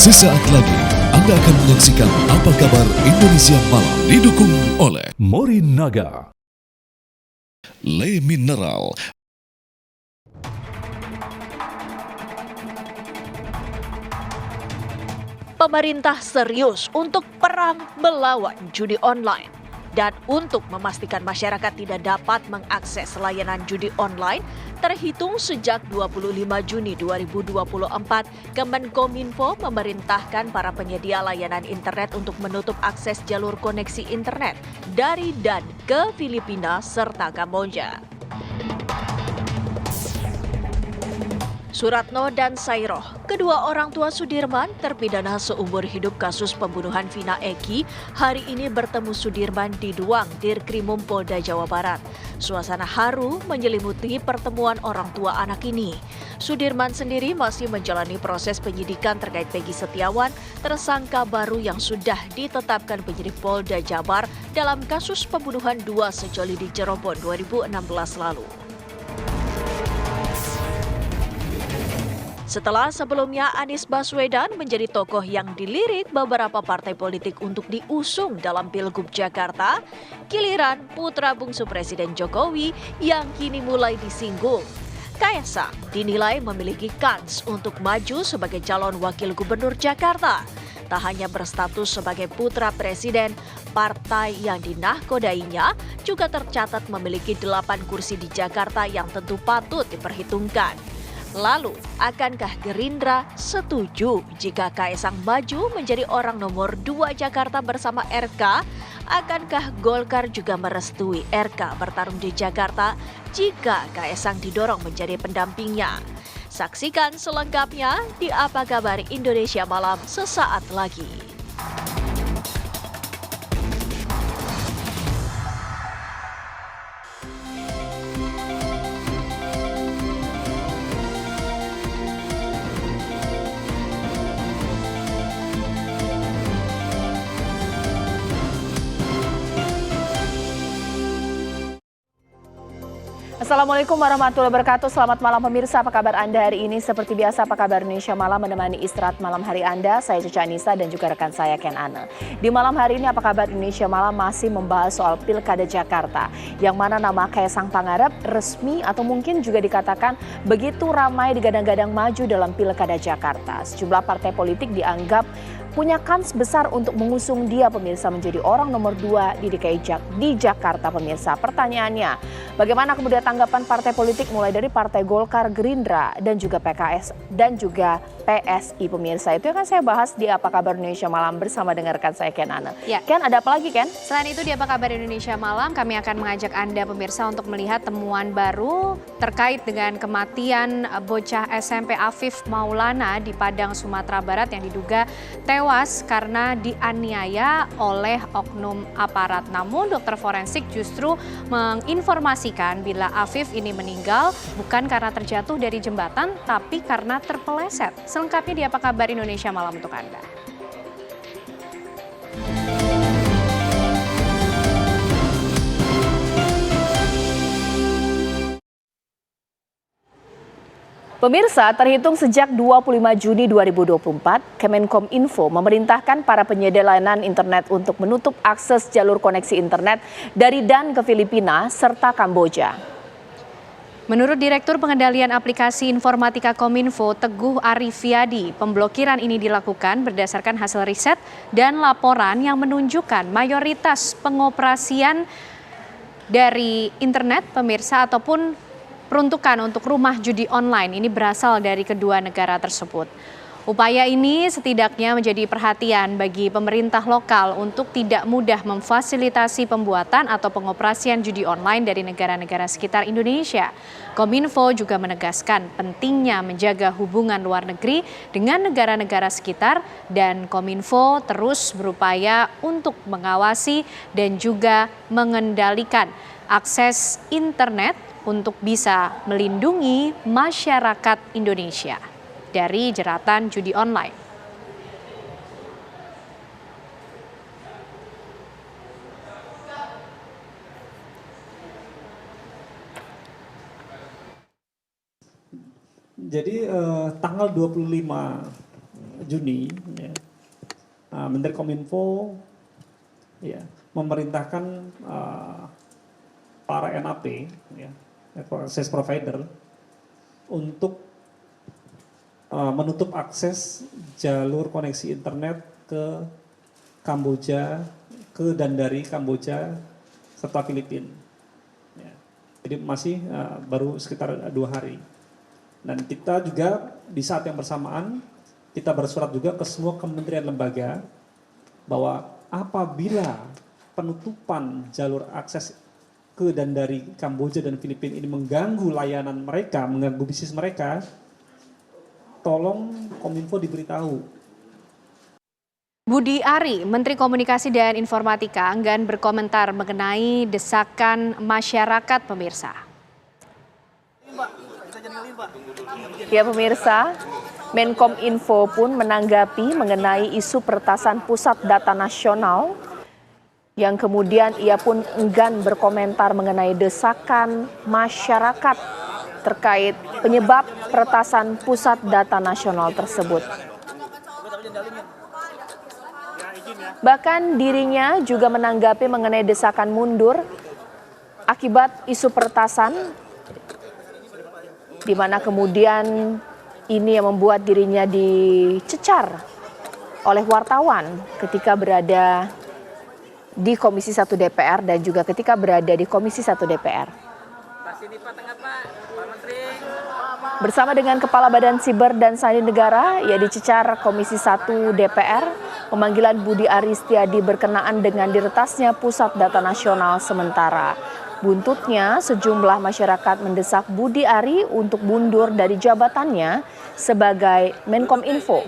Sesaat lagi Anda akan menyaksikan Apa Kabar Indonesia Malam, didukung oleh Morinaga, Le Mineral. Pemerintah serius untuk perang melawan judi online. Dan untuk memastikan masyarakat tidak dapat mengakses layanan judi online, terhitung sejak 25 Juni 2024, Kemenkominfo memerintahkan para penyedia layanan internet untuk menutup akses jalur koneksi internet dari dan ke Filipina serta Kamboja. Suratno dan Sairoh, kedua orang tua Sudirman, terpidana seumur hidup kasus pembunuhan Vina Eki, hari ini bertemu Sudirman di Duang, Dirkrimum Polda Jawa Barat. Suasana haru menyelimuti pertemuan orang tua anak ini. Sudirman sendiri masih menjalani proses penyidikan terkait Peggy Setiawan, tersangka baru yang sudah ditetapkan penyidik Polda Jabar dalam kasus pembunuhan dua sejoli di Cirebon 2016 lalu. Setelah sebelumnya Anies Baswedan menjadi tokoh yang dilirik beberapa partai politik untuk diusung dalam Pilgub Jakarta, giliran putra bungsu Presiden Jokowi yang kini mulai disinggung. Kaesang dinilai memiliki kans untuk maju sebagai calon wakil gubernur Jakarta. Tak hanya berstatus sebagai putra presiden, partai yang dinahkodainya juga tercatat memiliki 8 kursi di Jakarta yang tentu patut diperhitungkan. Lalu, akankah Gerindra setuju jika Kaesang maju menjadi orang nomor 2 Jakarta bersama RK? Akankah Golkar juga merestui RK bertarung di Jakarta jika Kaesang didorong menjadi pendampingnya? Saksikan selengkapnya di Apa Kabar Indonesia Malam sesaat lagi. Assalamualaikum warahmatullahi wabarakatuh. Selamat malam pemirsa, apa kabar Anda hari ini? Seperti biasa, Apa Kabar Indonesia Malam menemani istirahat malam hari Anda. Saya Caca Anissa dan juga rekan saya Ken Ane. Di malam hari ini Apa Kabar Indonesia Malam masih membahas soal Pilkada Jakarta, yang mana nama Kaesang Pangarep resmi atau mungkin juga dikatakan begitu ramai digadang-gadang maju dalam Pilkada Jakarta. Sejumlah partai politik dianggap punya kans besar untuk mengusung dia pemirsa menjadi orang nomor 2 di Jakarta pemirsa. Pertanyaannya, bagaimana kemudian tanggapan partai politik mulai dari Partai Golkar, Gerindra dan juga PKS dan juga PSI pemirsa. Itu yang akan saya bahas di Apa Kabar Indonesia Malam bersama dengan rekan saya Ken Ane. Ya. Ken, ada apa lagi Ken? Selain itu di Apa Kabar Indonesia Malam kami akan mengajak Anda pemirsa untuk melihat temuan baru terkait dengan kematian bocah SMP Afif Maulana di Padang, Sumatera Barat yang diduga tewas karena dianiaya oleh oknum aparat. Namun dokter forensik justru menginformasikan bila Afif ini meninggal bukan karena terjatuh dari jembatan tapi karena terpeleset. Selengkapnya di Apa Kabar Indonesia Malam untuk Anda. Pemirsa, terhitung sejak 25 Juni 2024, Kemenkominfo memerintahkan para penyedia layanan internet untuk menutup akses jalur koneksi internet dari dan ke Filipina serta Kamboja. Menurut Direktur Pengendalian Aplikasi Informatika Kominfo, Teguh Arifiadi, pemblokiran ini dilakukan berdasarkan hasil riset dan laporan yang menunjukkan mayoritas pengoperasian dari internet pemirsa ataupun peruntukan untuk rumah judi online ini berasal dari kedua negara tersebut. Upaya ini setidaknya menjadi perhatian bagi pemerintah lokal untuk tidak mudah memfasilitasi pembuatan atau pengoperasian judi online dari negara-negara sekitar Indonesia. Kominfo juga menegaskan pentingnya menjaga hubungan luar negeri dengan negara-negara sekitar dan Kominfo terus berupaya untuk mengawasi dan juga mengendalikan akses internet untuk bisa melindungi masyarakat Indonesia dari jeratan judi online. Jadi tanggal 25 Juni, ya, Menteri Kominfo ya, memerintahkan para NAP, ya, access provider, untuk menutup akses jalur koneksi internet ke Kamboja, dan dari Kamboja serta Filipina. Ya. Jadi masih baru sekitar 2 hari. Dan kita juga di saat yang bersamaan kita bersurat juga ke semua kementerian lembaga bahwa apabila penutupan jalur akses ke dan dari Kamboja dan Filipina ini mengganggu layanan mereka, mengganggu bisnis mereka, tolong Kominfo diberitahu. Budi Ari, Menteri Komunikasi dan Informatika, enggan berkomentar mengenai desakan masyarakat pemirsa. Ya pemirsa, Menkom Info pun menanggapi mengenai isu peretasan Pusat Data Nasional yang kemudian ia pun enggan berkomentar mengenai desakan masyarakat terkait penyebab peretasan Pusat Data Nasional tersebut. Bahkan dirinya juga menanggapi mengenai desakan mundur akibat isu peretasan, di mana kemudian ini yang membuat dirinya dicecar oleh wartawan ketika berada di Komisi 1 DPR dan juga ketika berada di Komisi 1 DPR. Bersama dengan Kepala Badan Siber dan Sandi Negara, ia dicecar Komisi 1 DPR. Pemanggilan Budi Ari Setiadi berkenaan dengan diretasnya Pusat Data Nasional sementara. Buntutnya, sejumlah masyarakat mendesak Budi Ari untuk mundur dari jabatannya sebagai Menkom Info.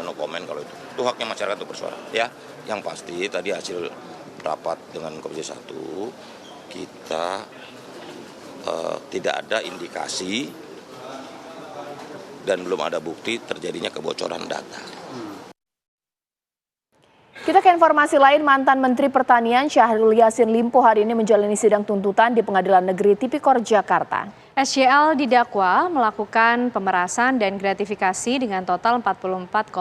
No comment kalau itu haknya masyarakat untuk bersuara. Ya, yang pasti tadi hasil rapat dengan Komisi 1 kita tidak ada indikasi dan belum ada bukti terjadinya kebocoran data. Kita ke informasi lain, mantan Menteri Pertanian Syahrul Yassin Limpo hari ini menjalani sidang tuntutan di Pengadilan Negeri Tipikor Jakarta. SYL didakwa melakukan pemerasan dan gratifikasi dengan total 44,5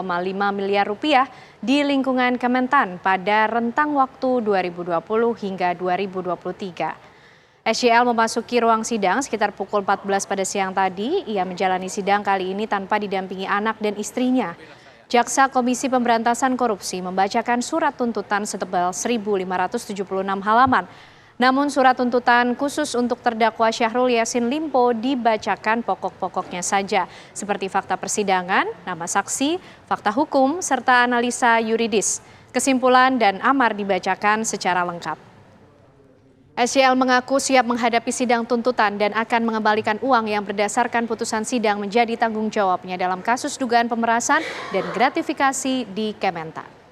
miliar rupiah di lingkungan Kementan pada rentang waktu 2020 hingga 2023. SYL memasuki ruang sidang sekitar pukul 14 pada siang tadi. Ia menjalani sidang kali ini tanpa didampingi anak dan istrinya. Jaksa Komisi Pemberantasan Korupsi membacakan surat tuntutan setebal 1.576 halaman. Namun surat tuntutan khusus untuk terdakwa Syahrul Yassin Limpo dibacakan pokok-pokoknya saja, seperti fakta persidangan, nama saksi, fakta hukum, serta analisa yuridis. Kesimpulan dan amar dibacakan secara lengkap. SYL mengaku siap menghadapi sidang tuntutan dan akan mengembalikan uang yang berdasarkan putusan sidang menjadi tanggung jawabnya dalam kasus dugaan pemerasan dan gratifikasi di Kementan.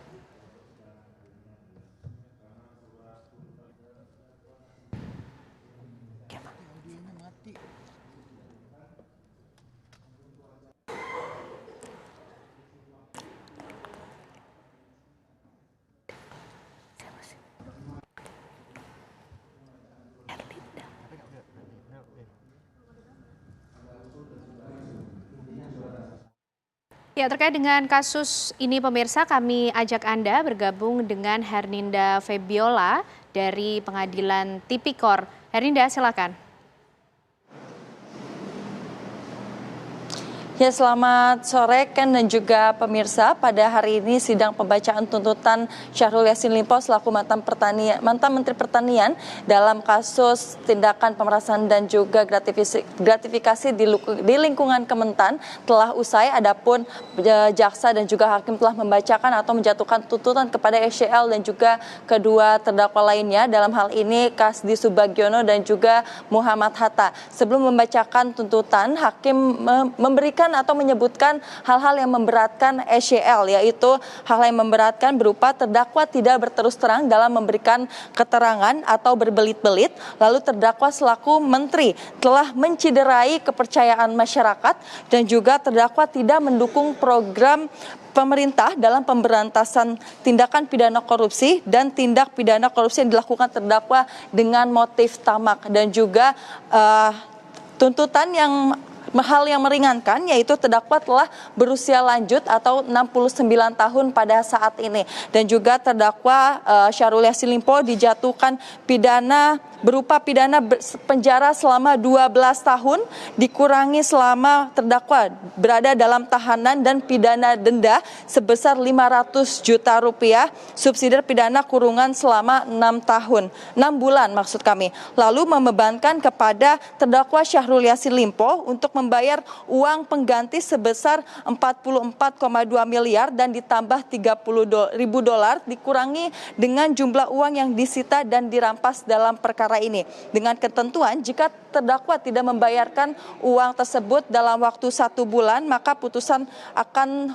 Ya, terkait dengan kasus ini pemirsa, kami ajak Anda bergabung dengan Herninda Febiola dari Pengadilan Tipikor. Herninda, silakan. Ya, selamat sore Ken dan juga pemirsa. Pada hari ini sidang pembacaan tuntutan Syahrul Yassin Limpo selaku mantan Menteri Pertanian dalam kasus tindakan pemerasan dan juga gratifikasi di lingkungan Kementan telah usai. Adapun jaksa dan juga hakim telah membacakan atau menjatuhkan tuntutan kepada SYL dan juga kedua terdakwa lainnya, dalam hal ini Kasdi Subagiono dan juga Muhammad Hatta. Sebelum membacakan tuntutan, hakim memberikan menyebutkan hal-hal yang memberatkan SYL, yaitu hal yang memberatkan berupa terdakwa tidak berterus terang dalam memberikan keterangan atau berbelit-belit, lalu terdakwa selaku menteri telah menciderai kepercayaan masyarakat, dan juga terdakwa tidak mendukung program pemerintah dalam pemberantasan tindakan pidana korupsi dan tindak pidana korupsi yang dilakukan terdakwa dengan motif tamak, dan juga tuntutan yang hal yang meringankan, yaitu terdakwa telah berusia lanjut atau 69 tahun pada saat ini, dan juga terdakwa Syahrul Yassin Limpo dijatuhkan pidana berupa pidana penjara selama 12 tahun dikurangi selama terdakwa berada dalam tahanan, dan pidana denda sebesar 500 juta rupiah, subsidi pidana kurungan selama 6 bulan maksud kami. Lalu membebankan kepada terdakwa Syahrul Yassin Limpo untuk membayar uang pengganti sebesar 44,2 miliar dan ditambah 30 ribu dolar dikurangi dengan jumlah uang yang disita dan dirampas dalam perkara ini, dengan ketentuan jika terdakwa tidak membayarkan uang tersebut dalam waktu 1 bulan, maka putusan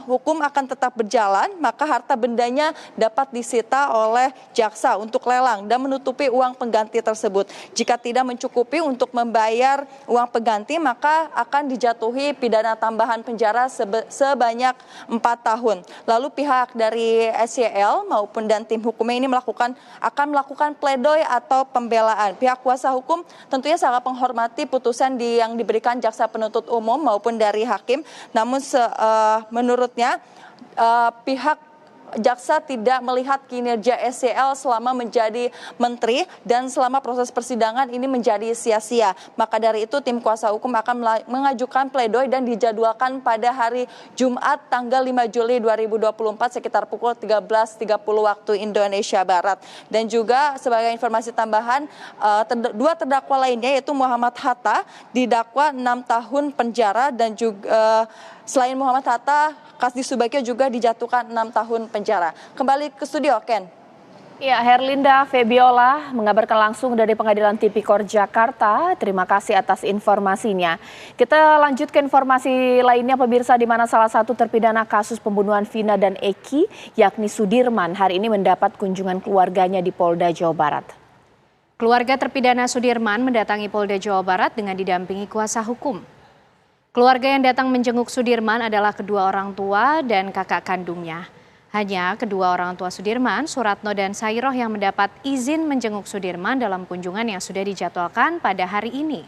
hukum akan tetap berjalan, maka harta bendanya dapat disita oleh jaksa untuk lelang dan menutupi uang pengganti tersebut. Jika tidak mencukupi untuk membayar uang pengganti, maka akan dijatuhi pidana tambahan penjara sebanyak 4 tahun. Lalu pihak dari SYL maupun dan tim hukumnya ini akan melakukan pledoi atau pembelaan. Pihak kuasa hukum tentunya sangat menghormati putusan yang diberikan jaksa penuntut umum maupun dari hakim. Namun menurutnya pihak jaksa tidak melihat kinerja SYL selama menjadi menteri dan selama proses persidangan ini menjadi sia-sia. Maka dari itu tim kuasa hukum akan mengajukan pledoi dan dijadwalkan pada hari Jumat tanggal 5 Juli 2024 sekitar pukul 13.30 waktu Indonesia Barat. Dan juga sebagai informasi tambahan, dua terdakwa lainnya yaitu Muhammad Hatta didakwa 6 tahun penjara, dan juga selain Muhammad Hatta, Kasdi Subagio juga dijatuhkan 6 tahun penjara. Kembali ke studio, Ken. Ya, Herlinda Febiola mengabarkan langsung dari Pengadilan Tipikor Jakarta. Terima kasih atas informasinya. Kita lanjut ke informasi lainnya, pemirsa, di mana salah satu terpidana kasus pembunuhan Vina dan Eki, yakni Sudirman, hari ini mendapat kunjungan keluarganya di Polda Jawa Barat. Keluarga terpidana Sudirman mendatangi Polda Jawa Barat dengan didampingi kuasa hukum. Keluarga yang datang menjenguk Sudirman adalah kedua orang tua dan kakak kandungnya. Hanya kedua orang tua Sudirman, Suratno dan Sairoh, yang mendapat izin menjenguk Sudirman dalam kunjungan yang sudah dijadwalkan pada hari ini.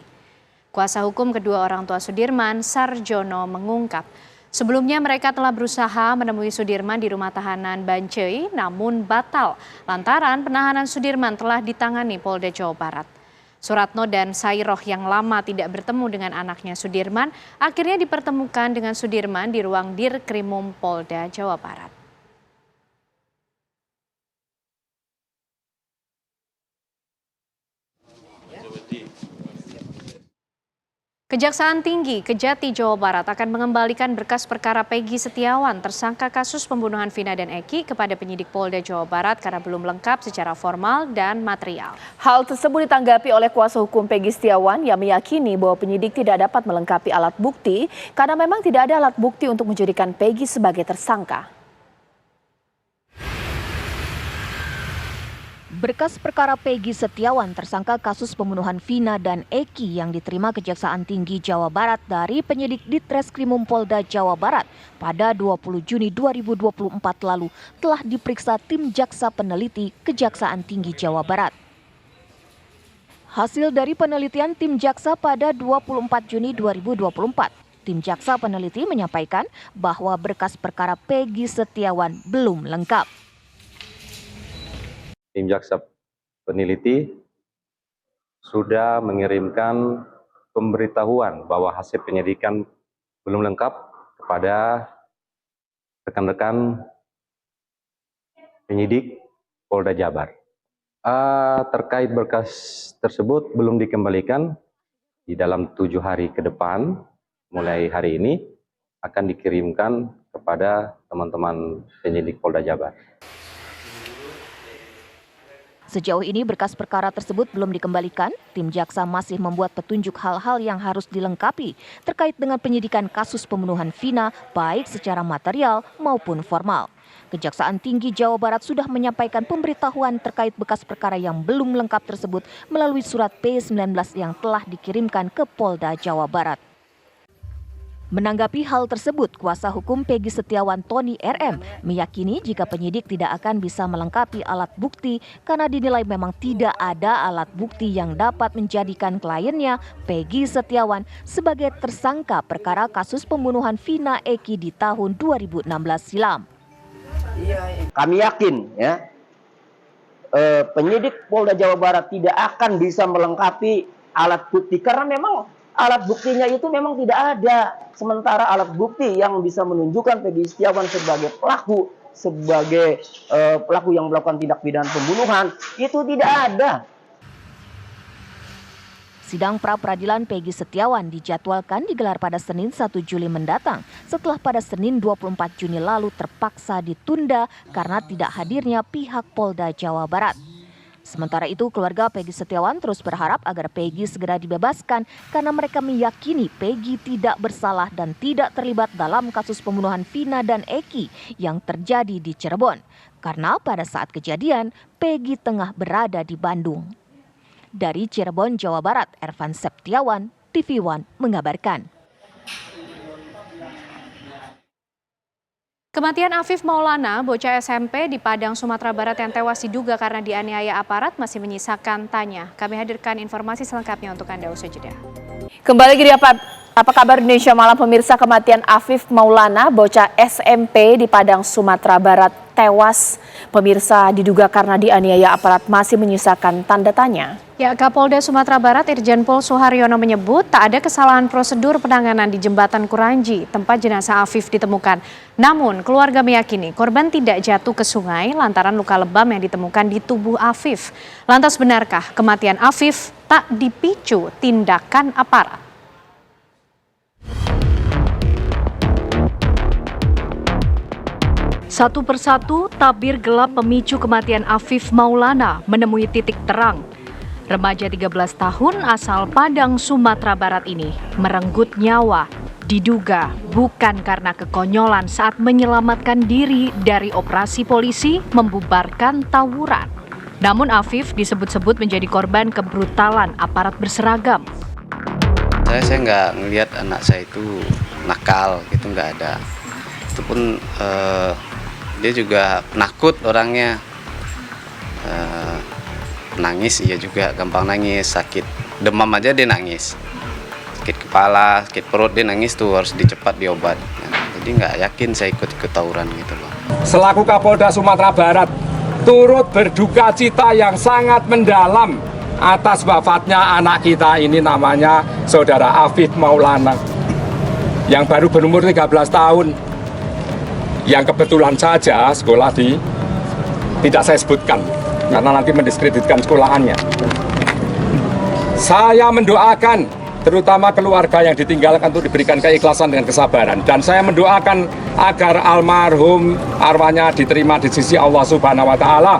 Kuasa hukum kedua orang tua Sudirman, Sarjono, mengungkap sebelumnya mereka telah berusaha menemui Sudirman di rumah tahanan Bancai, namun batal lantaran penahanan Sudirman telah ditangani Polda Jawa Barat. Suratno dan Sairoh yang lama tidak bertemu dengan anaknya Sudirman akhirnya dipertemukan dengan Sudirman di ruang Dirkrimum Polda Jawa Barat. Kejaksaan Tinggi Kejati Jawa Barat akan mengembalikan berkas perkara Peggy Setiawan, tersangka kasus pembunuhan Vina dan Eki, kepada penyidik Polda Jawa Barat karena belum lengkap secara formal dan material. Hal tersebut ditanggapi oleh kuasa hukum Peggy Setiawan yang meyakini bahwa penyidik tidak dapat melengkapi alat bukti karena memang tidak ada alat bukti untuk menjadikan Peggy sebagai tersangka. Berkas perkara Peggy Setiawan, tersangka kasus pembunuhan Vina dan Eki, yang diterima Kejaksaan Tinggi Jawa Barat dari penyidik Ditreskrimum Polda Jawa Barat pada 20 Juni 2024 lalu telah diperiksa tim jaksa peneliti Kejaksaan Tinggi Jawa Barat. Hasil dari penelitian tim jaksa pada 24 Juni 2024, tim jaksa peneliti menyampaikan bahwa berkas perkara Peggy Setiawan belum lengkap. Tim jaksa peneliti sudah mengirimkan pemberitahuan bahwa hasil penyidikan belum lengkap kepada rekan-rekan penyidik Polda Jabar. Terkait berkas tersebut belum dikembalikan, di dalam 7 hari ke depan, mulai hari ini akan dikirimkan kepada teman-teman penyidik Polda Jabar. Sejauh ini berkas perkara tersebut belum dikembalikan, tim jaksa masih membuat petunjuk hal-hal yang harus dilengkapi terkait dengan penyidikan kasus pembunuhan Vina baik secara material maupun formal. Kejaksaan Tinggi Jawa Barat sudah menyampaikan pemberitahuan terkait bekas perkara yang belum lengkap tersebut melalui surat P19 yang telah dikirimkan ke Polda Jawa Barat. Menanggapi hal tersebut, kuasa hukum Peggy Setiawan Tony RM meyakini jika penyidik tidak akan bisa melengkapi alat bukti karena dinilai memang tidak ada alat bukti yang dapat menjadikan kliennya Peggy Setiawan sebagai tersangka perkara kasus pembunuhan Vina Eki di tahun 2016 silam. Kami yakin ya penyidik Polda Jawa Barat tidak akan bisa melengkapi alat bukti karena memang alat buktinya itu memang tidak ada. Sementara alat bukti yang bisa menunjukkan Peggy Setiawan sebagai pelaku, sebagai pelaku yang melakukan tindak pidana pembunuhan, itu tidak ada. Sidang pra-peradilan Peggy Setiawan dijadwalkan digelar pada Senin 1 Juli mendatang setelah pada Senin 24 Juni lalu terpaksa ditunda karena tidak hadirnya pihak Polda Jawa Barat. Sementara itu, keluarga Peggy Setiawan terus berharap agar Peggy segera dibebaskan karena mereka meyakini Peggy tidak bersalah dan tidak terlibat dalam kasus pembunuhan Vina dan Eki yang terjadi di Cirebon. Karena pada saat kejadian, Peggy tengah berada di Bandung. Dari Cirebon, Jawa Barat, Ervan Septiawan, TV One mengabarkan. Kematian Afif Maulana, bocah SMP di Padang, Sumatera Barat yang tewas diduga karena dianiaya aparat masih menyisakan tanya. Kami hadirkan informasi selengkapnya untuk Anda usai jeda. Kembali lagi apa kabar Indonesia Malam pemirsa. Kematian Afif Maulana, bocah SMP di Padang, Sumatera Barat tewas pemirsa diduga karena dianiaya aparat masih menyisakan tanda tanya. Ya, Kapolda Sumatera Barat Irjen Pol Suharyono menyebut tak ada kesalahan prosedur penanganan di Jembatan Kuranji, tempat jenazah Afif ditemukan. Namun, keluarga meyakini korban tidak jatuh ke sungai lantaran luka lebam yang ditemukan di tubuh Afif. Lantas benarkah kematian Afif tak dipicu tindakan aparat? Satu persatu, tabir gelap pemicu kematian Afif Maulana menemui titik terang. Remaja 13 tahun asal Padang, Sumatera Barat ini merenggut nyawa, diduga bukan karena kekonyolan saat menyelamatkan diri dari operasi polisi membubarkan tawuran. Namun Afif disebut-sebut menjadi korban kebrutalan aparat berseragam. Saya nggak ngelihat anak saya itu nakal, gitu nggak ada. Itu pun dia juga penakut orangnya. Nangis, iya juga gampang nangis, sakit demam aja dia nangis, sakit kepala, sakit perut dia nangis tuh harus dicepat diobat. Jadi nggak yakin saya ikut tawuran gitu loh. Selaku Kapolda Sumatera Barat turut berduka cita yang sangat mendalam atas wafatnya anak kita ini, namanya Saudara Afif Maulana yang baru berumur 13 tahun, yang kebetulan saja sekolah di, tidak saya sebutkan karena nanti mendiskreditkan sekolahannya. Saya mendoakan terutama keluarga yang ditinggalkan untuk diberikan keikhlasan dengan kesabaran, dan saya mendoakan agar almarhum arwahnya diterima di sisi Allah Subhanahu wa taala.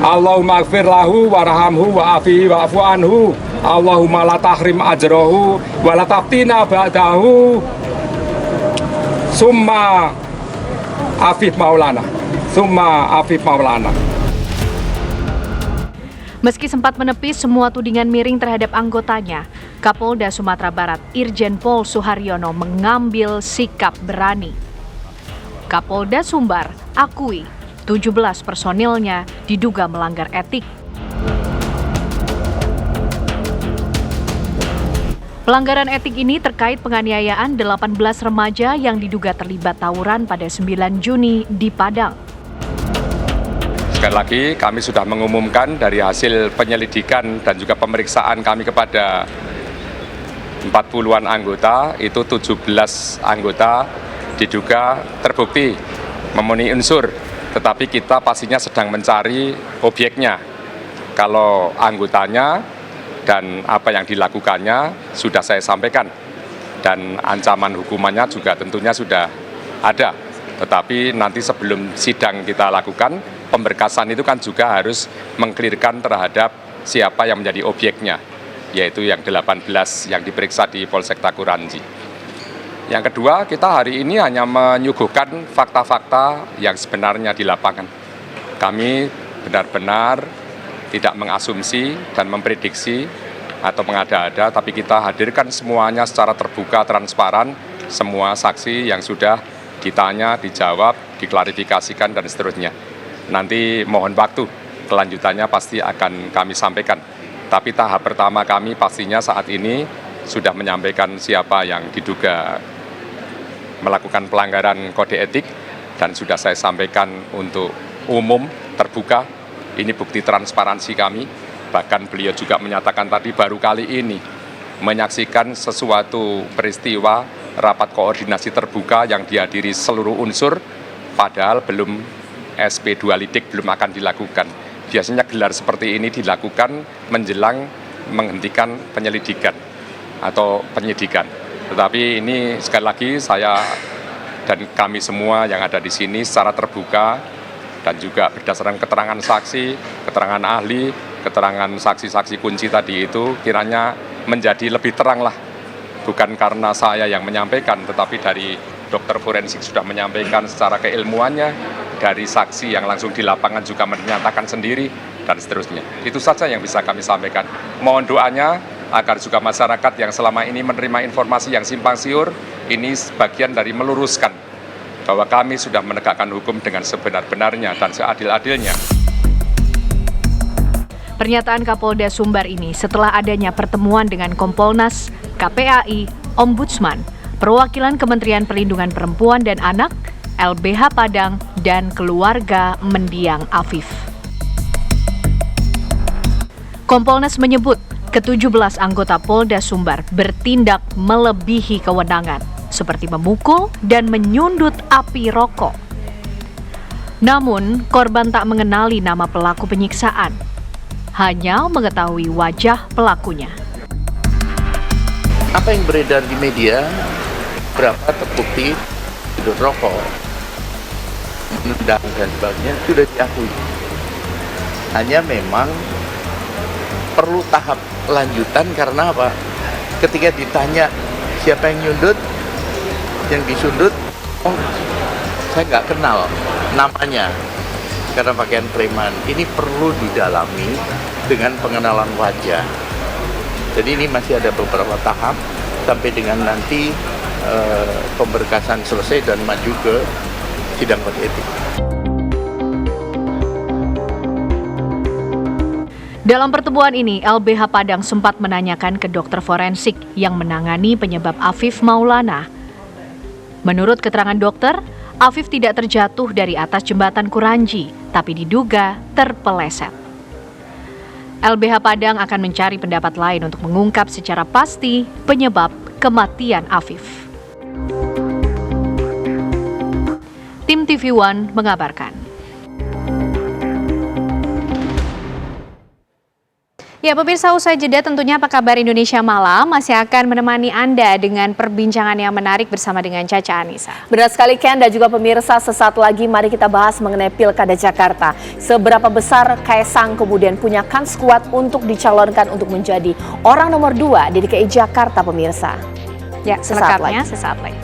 Allahumma ighfir lahu warhamhu wa'afihi wa'fu anhu. Allahumma la tahrim ajrahu wa la taftina ba'dahu. Summa Afif Maulana. Summa Afif Maulana. Meski sempat menepis semua tudingan miring terhadap anggotanya, Kapolda Sumatera Barat Irjen Pol Suharyono mengambil sikap berani. Kapolda Sumbar akui 17 personilnya diduga melanggar etik. Pelanggaran etik ini terkait penganiayaan 18 remaja yang diduga terlibat tawuran pada 9 Juni di Padang. Sekali lagi kami sudah mengumumkan dari hasil penyelidikan dan juga pemeriksaan kami kepada 40-an anggota, itu 17 anggota diduga terbukti memenuhi unsur, tetapi kita pastinya sedang mencari objeknya. Kalau anggotanya dan apa yang dilakukannya sudah saya sampaikan, dan ancaman hukumannya juga tentunya sudah ada. Tetapi nanti sebelum sidang kita lakukan, pemberkasan itu kan juga harus mengklirkan terhadap siapa yang menjadi objeknya, yaitu yang 18 yang diperiksa di Polsek Takuranji. Yang kedua, kita hari ini hanya menyuguhkan fakta-fakta yang sebenarnya di lapangan. Kami benar-benar tidak mengasumsi dan memprediksi atau mengada-ada, tapi kita hadirkan semuanya secara terbuka, transparan, semua saksi yang sudah ditanya, dijawab, diklarifikasikan, dan seterusnya. Nanti mohon waktu, kelanjutannya pasti akan kami sampaikan. Tapi tahap pertama kami pastinya saat ini sudah menyampaikan siapa yang diduga melakukan pelanggaran kode etik, dan sudah saya sampaikan untuk umum, terbuka. Ini bukti transparansi kami. Bahkan beliau juga menyatakan tadi baru kali ini menyaksikan sesuatu peristiwa rapat koordinasi terbuka yang dihadiri seluruh unsur, padahal belum SP2 lidik belum akan dilakukan. Biasanya gelar seperti ini dilakukan menjelang menghentikan penyelidikan atau penyidikan. Tetapi ini sekali lagi saya dan kami semua yang ada di sini secara terbuka dan juga berdasarkan keterangan saksi, keterangan ahli, keterangan saksi-saksi kunci tadi itu kiranya menjadi lebih terang lah. Bukan karena saya yang menyampaikan, tetapi dari dokter forensik sudah menyampaikan secara keilmuannya, dari saksi yang langsung di lapangan juga menyatakan sendiri, dan seterusnya. Itu saja yang bisa kami sampaikan. Mohon doanya agar juga masyarakat yang selama ini menerima informasi yang simpang siur, ini sebagian dari meluruskan bahwa kami sudah menegakkan hukum dengan sebenar-benarnya dan seadil-adilnya. Pernyataan Kapolda Sumbar ini setelah adanya pertemuan dengan Kompolnas, KPAI, Ombudsman, perwakilan Kementerian Perlindungan Perempuan dan Anak, LBH Padang, dan keluarga mendiang Afif. Kompolnas menyebut ke-17 anggota Polda Sumbar bertindak melebihi kewenangan, seperti memukul dan menyundut api rokok. Namun, korban tak mengenali nama pelaku penyiksaan, hanya mengetahui wajah pelakunya. Apa yang beredar di media, berapa terbukti tidur rokok, menendang dan sebagainya, sudah diakui. Hanya memang perlu tahap lanjutan karena apa? Ketika ditanya siapa yang nyundut, yang disundut, oh saya nggak kenal namanya karena pakaian preman. Ini perlu didalami dengan pengenalan wajah. Jadi ini masih ada beberapa tahap sampai dengan nanti pemberkasan selesai dan maju ke sidang kode etik. Dalam pertemuan ini, LBH Padang sempat menanyakan ke dokter forensik yang menangani penyebab Afif Maulana. Menurut keterangan dokter, Afif tidak terjatuh dari atas jembatan Kuranji, tapi diduga terpeleset. LBH Padang akan mencari pendapat lain untuk mengungkap secara pasti penyebab kematian Afif. Tim TV One mengabarkan. Ya, pemirsa, usai jeda tentunya Apa Kabar Indonesia Malam masih akan menemani Anda dengan perbincangan yang menarik bersama dengan Caca Anissa. Benar sekali, Ken, dan juga pemirsa, sesaat lagi mari kita bahas mengenai Pilkada Jakarta. Seberapa besar Kaesang kemudian punya kans kuat untuk dicalonkan untuk menjadi orang nomor 2 di DKI Jakarta, pemirsa. Ya, selengkapnya sesaat lagi.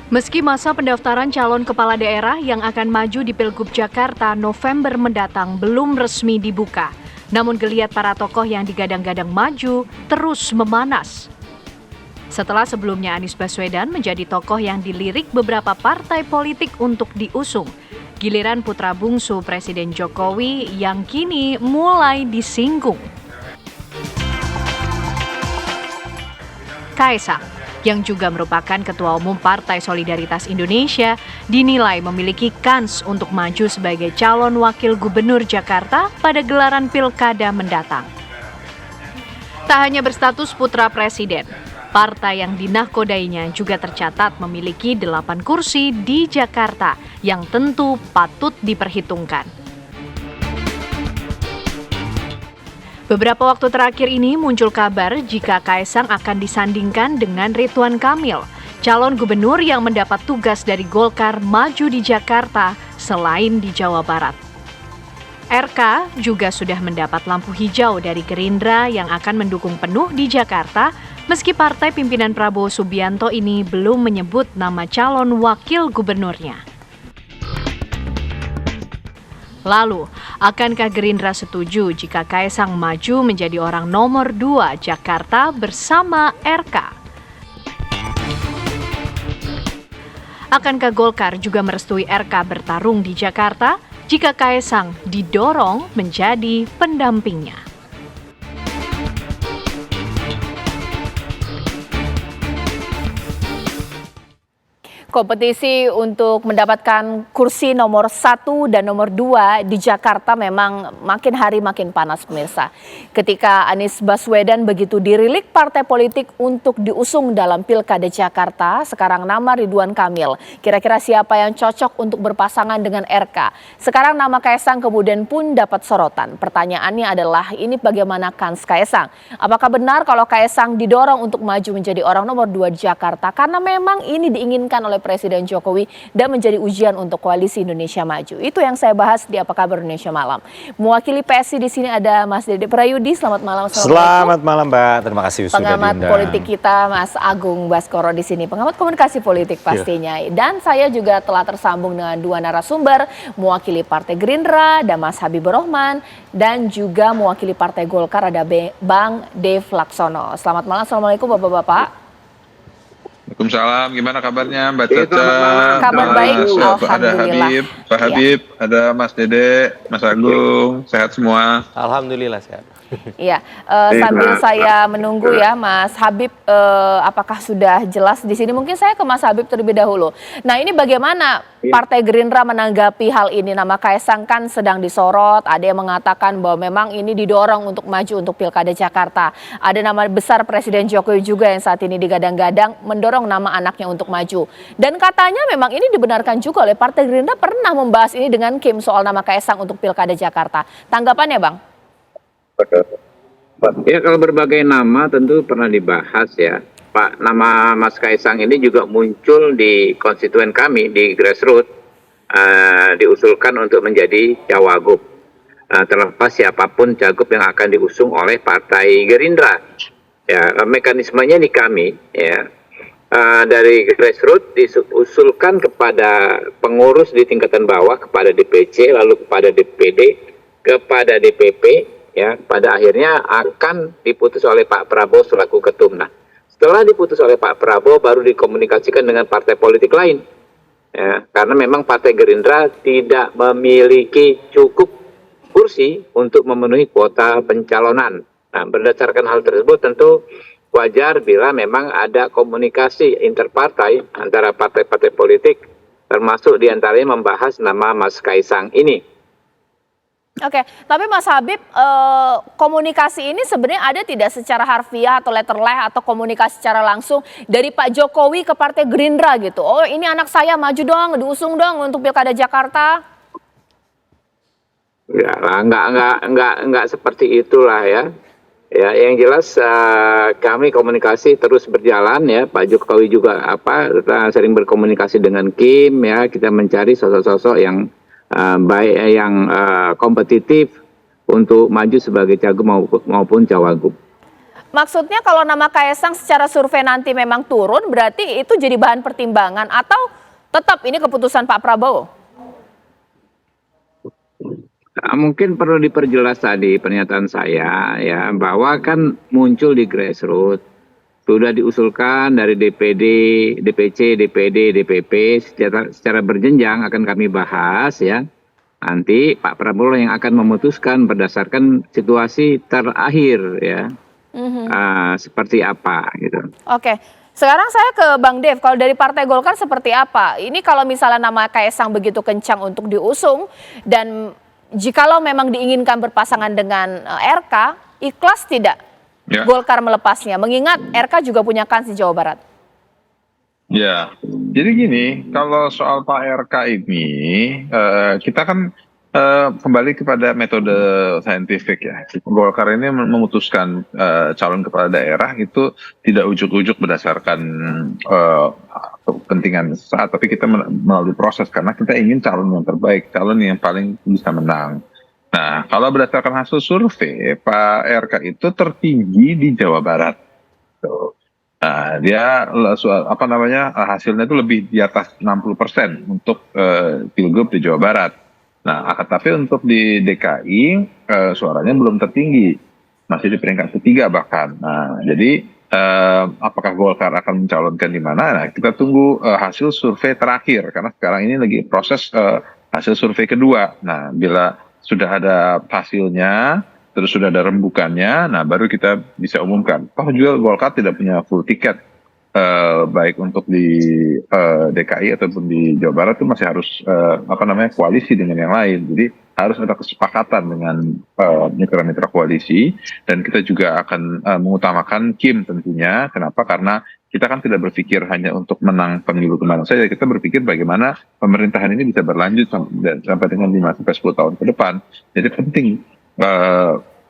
Meski masa pendaftaran calon kepala daerah yang akan maju di Pilgub Jakarta November mendatang belum resmi dibuka, namun geliat para tokoh yang digadang-gadang maju terus memanas. Setelah sebelumnya Anies Baswedan menjadi tokoh yang dilirik beberapa partai politik untuk diusung, giliran putra bungsu Presiden Jokowi yang kini mulai disinggung. Kaesang, yang juga merupakan Ketua Umum Partai Solidaritas Indonesia, dinilai memiliki kans untuk maju sebagai calon wakil gubernur Jakarta pada gelaran pilkada mendatang. Tak hanya berstatus putra presiden, partai yang dinahkodainya juga tercatat memiliki 8 kursi di Jakarta yang tentu patut diperhitungkan. Beberapa waktu terakhir ini muncul kabar jika Kaesang akan disandingkan dengan Ridwan Kamil, calon gubernur yang mendapat tugas dari Golkar maju di Jakarta selain di Jawa Barat. RK juga sudah mendapat lampu hijau dari Gerindra yang akan mendukung penuh di Jakarta, meski partai pimpinan Prabowo Subianto ini belum menyebut nama calon wakil gubernurnya. Lalu, akankah Gerindra setuju jika Kaesang maju menjadi orang nomor 2 Jakarta bersama RK? Akankah Golkar juga merestui RK bertarung di Jakarta jika Kaesang didorong menjadi pendampingnya? Kompetisi untuk mendapatkan kursi nomor 1 dan nomor 2 di Jakarta memang makin hari makin panas, pemirsa. Ketika Anies Baswedan begitu dirilik partai politik untuk diusung dalam Pilkada Jakarta, sekarang nama Ridwan Kamil. Kira-kira siapa yang cocok untuk berpasangan dengan RK? Sekarang nama Kaesang kemudian pun dapat sorotan. Pertanyaannya adalah, ini bagaimana kans Kaesang? Apakah benar kalau Kaesang didorong untuk maju menjadi orang nomor 2 di Jakarta? Karena memang ini diinginkan oleh Presiden Jokowi dan menjadi ujian untuk Koalisi Indonesia Maju. Itu yang saya bahas di Apa Kabar Indonesia Malam. Mewakili PSI di sini ada Mas Dede Prayudi. Selamat malam. Selamat malam, Mbak. Terima kasih sudah diundang. Pengamat politik kita Mas Agung Baskoro di sini. Pengamat komunikasi politik pastinya. Dan saya juga telah tersambung dengan 2 narasumber, mewakili Partai Gerindra ada Mas Habibur Rahman dan juga mewakili Partai Golkar ada Bang Dev Laksono. Selamat malam. Assalamualaikum Bapak-bapak. Waalaikumsalam, gimana kabarnya Mbak Caca? Kabar baik, Ada alhamdulillah. Habib, Pak Habib, ada Mas Dede, Mas Agung, sehat semua? Alhamdulillah sehat. Iya, sambil saya menunggu ya Mas Habib, apakah sudah jelas di sini? Mungkin saya ke Mas Habib terlebih dahulu. Nah, ini bagaimana Partai Gerindra menanggapi hal ini? Nama Kaesang kan sedang disorot, ada yang mengatakan bahwa memang ini didorong untuk maju untuk Pilkada Jakarta. Ada nama besar Presiden Jokowi juga yang saat ini digadang-gadang mendorong nama anaknya untuk maju. Dan katanya memang ini dibenarkan juga oleh Partai Gerindra pernah membahas ini dengan Kim soal nama Kaesang untuk Pilkada Jakarta. Tanggapannya Bang? Ya, kalau berbagai nama tentu pernah dibahas ya. Pak, nama Mas Kaesang ini juga muncul di konstituen kami di grassroots, diusulkan untuk menjadi cawagup. Terlepas siapapun cagup yang akan diusung oleh Partai Gerindra. Ya, mekanismenya di kami ya. Dari grassroots diusulkan kepada pengurus di tingkatan bawah, kepada DPC, lalu kepada DPD, kepada DPP. Ya, pada akhirnya akan diputus oleh Pak Prabowo selaku ketum. Nah, setelah diputus oleh Pak Prabowo baru dikomunikasikan dengan partai politik lain. Ya, karena memang Partai Gerindra tidak memiliki cukup kursi untuk memenuhi kuota pencalonan. Nah, berdasarkan hal tersebut tentu wajar bila memang ada komunikasi interpartai antara partai-partai politik, termasuk diantaranya membahas nama Mas Kaesang ini. Oke, tapi Mas Habib, komunikasi ini sebenarnya ada tidak secara harfiah atau letterleh atau komunikasi secara langsung dari Pak Jokowi ke Partai Gerindra gitu? Oh, ini anak saya maju dong, diusung dong untuk Pilkada Jakarta. Ya, enggak seperti itulah ya. Ya, yang jelas kami komunikasi terus berjalan ya. Pak Jokowi juga sering berkomunikasi dengan Kim ya. Kita mencari sosok-sosok yang baik, yang kompetitif untuk maju sebagai cagup maupun cawagup. Maksudnya kalau nama Kaesang secara survei nanti memang turun, berarti itu jadi bahan pertimbangan atau tetap ini keputusan Pak Prabowo? Mungkin perlu diperjelas tadi pernyataan saya ya, bahwa kan muncul di grassroots. Sudah diusulkan dari DPD, DPC, DPD, DPP secara berjenjang akan kami bahas ya. Nanti Pak Prabowo yang akan memutuskan berdasarkan situasi terakhir ya. seperti apa gitu. Oke. Sekarang saya ke Bang Dev, kalau dari Partai Golkar seperti apa? Ini kalau misalnya nama Kaesang begitu kencang untuk diusung, dan jikalau memang diinginkan berpasangan dengan RK, ikhlas tidak Golkar melepasnya? Mengingat RK juga punya kans di Jawa Barat. Ya, jadi gini, kalau soal Pak RK ini, kita kan kembali kepada metode saintifik ya. Golkar ini memutuskan calon kepala daerah itu tidak ujuk-ujuk berdasarkan kepentingan saat, tapi kita melalui proses karena kita ingin calon yang terbaik, calon yang paling bisa menang. Nah, kalau berdasarkan hasil survei, Pak RK itu tertinggi di Jawa Barat. Nah, dia hasilnya itu lebih di atas 60% untuk pilgub di Jawa Barat. Nah, tapi untuk di DKI suaranya belum tertinggi, masih di peringkat ketiga bahkan. Nah, jadi apakah Golkar akan mencalonkan di mana? Nah, kita tunggu hasil survei terakhir karena sekarang ini lagi proses hasil survei kedua. Nah, bila sudah ada hasilnya, terus sudah ada rembukannya, nah baru kita bisa umumkan. Toh juga Golkar tidak punya full tiket, baik untuk di DKI ataupun di Jawa Barat itu masih harus koalisi dengan yang lain. Jadi harus ada kesepakatan dengan mitra-mitra koalisi, dan kita juga akan mengutamakan Kim tentunya. Kenapa? Karena kita kan tidak berpikir hanya untuk menang pemilu kemarin saja, kita berpikir bagaimana pemerintahan ini bisa berlanjut sampai dengan 5-10 tahun ke depan. Jadi penting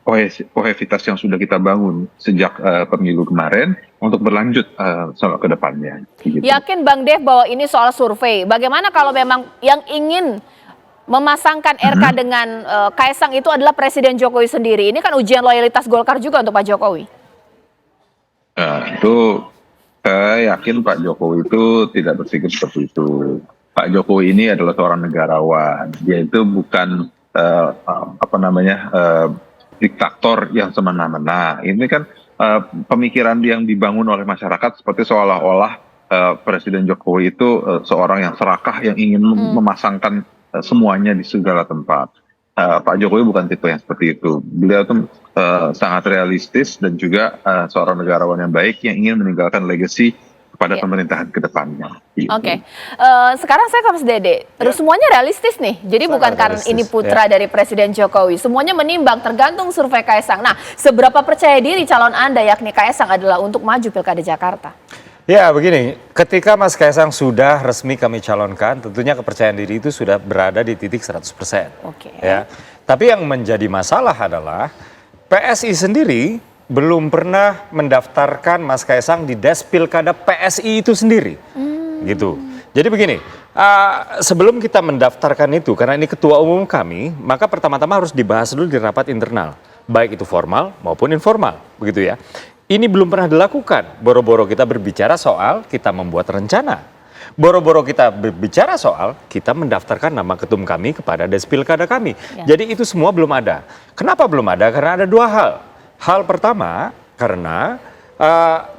kohesivitas yang sudah kita bangun sejak pemilu kemarin untuk berlanjut ke depannya. Gitu. Yakin Bang Dev bahwa ini soal survei. Bagaimana kalau memang yang ingin memasangkan RK dengan Kaesang itu adalah Presiden Jokowi sendiri? Ini kan ujian loyalitas Golkar juga untuk Pak Jokowi. Nah, itu saya yakin Pak Jokowi itu tidak berpikir seperti itu. Pak Jokowi ini adalah seorang negarawan. Dia itu bukan diktator yang semena-mena. Ini kan pemikiran yang dibangun oleh masyarakat seperti seolah-olah Presiden Jokowi itu seorang yang serakah yang ingin memasangkan semuanya di segala tempat. Pak Jokowi bukan tipe yang seperti itu. Beliau itu sangat realistis dan juga seorang negarawan yang baik yang ingin meninggalkan legacy pada pemerintahan ke depannya. Oke. Sekarang saya ke Mas Dede. Semuanya realistis nih. Jadi bukan karena ini putra dari Presiden Jokowi. Semuanya menimbang tergantung survei Kaesang. Nah, seberapa percaya diri calon Anda yakni Kaesang adalah untuk maju Pilkada Jakarta? Ya begini, ketika Mas Kaesang sudah resmi kami calonkan, tentunya kepercayaan diri itu sudah berada di titik 100%. Oke. Ya. Tapi yang menjadi masalah adalah PSI sendiri belum pernah mendaftarkan Mas Kaesang di Des Pilkada PSI itu sendiri. Gitu. Jadi begini, sebelum kita mendaftarkan itu, karena ini ketua umum kami, maka pertama-tama harus dibahas dulu di rapat internal. Baik itu formal maupun informal. Begitu ya. Ini belum pernah dilakukan. Boro-boro kita berbicara soal kita membuat rencana. Boro-boro kita berbicara soal kita mendaftarkan nama ketum kami kepada Des Pilkada kami. Jadi itu semua belum ada. Kenapa belum ada? Karena ada dua hal. Hal pertama, karena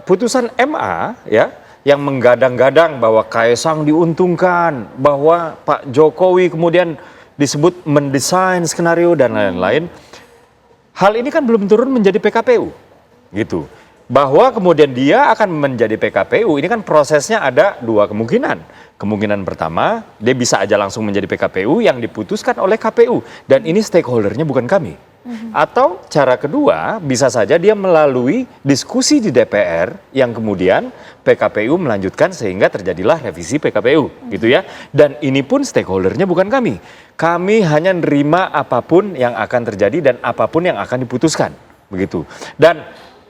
putusan MA ya yang menggadang-gadang bahwa Kaesang diuntungkan, bahwa Pak Jokowi kemudian disebut mendesain skenario dan lain-lain. Hal ini kan belum turun menjadi PKPU, gitu. Bahwa kemudian dia akan menjadi PKPU, ini kan prosesnya ada dua kemungkinan. Kemungkinan pertama, dia bisa aja langsung menjadi PKPU yang diputuskan oleh KPU. Dan ini stakeholdernya bukan kami. Atau cara kedua, bisa saja dia melalui diskusi di DPR yang kemudian PKPU melanjutkan sehingga terjadilah revisi PKPU, gitu ya. Dan ini pun stakeholdernya bukan kami. Kami hanya nerima apapun yang akan terjadi dan apapun yang akan diputuskan, begitu. Dan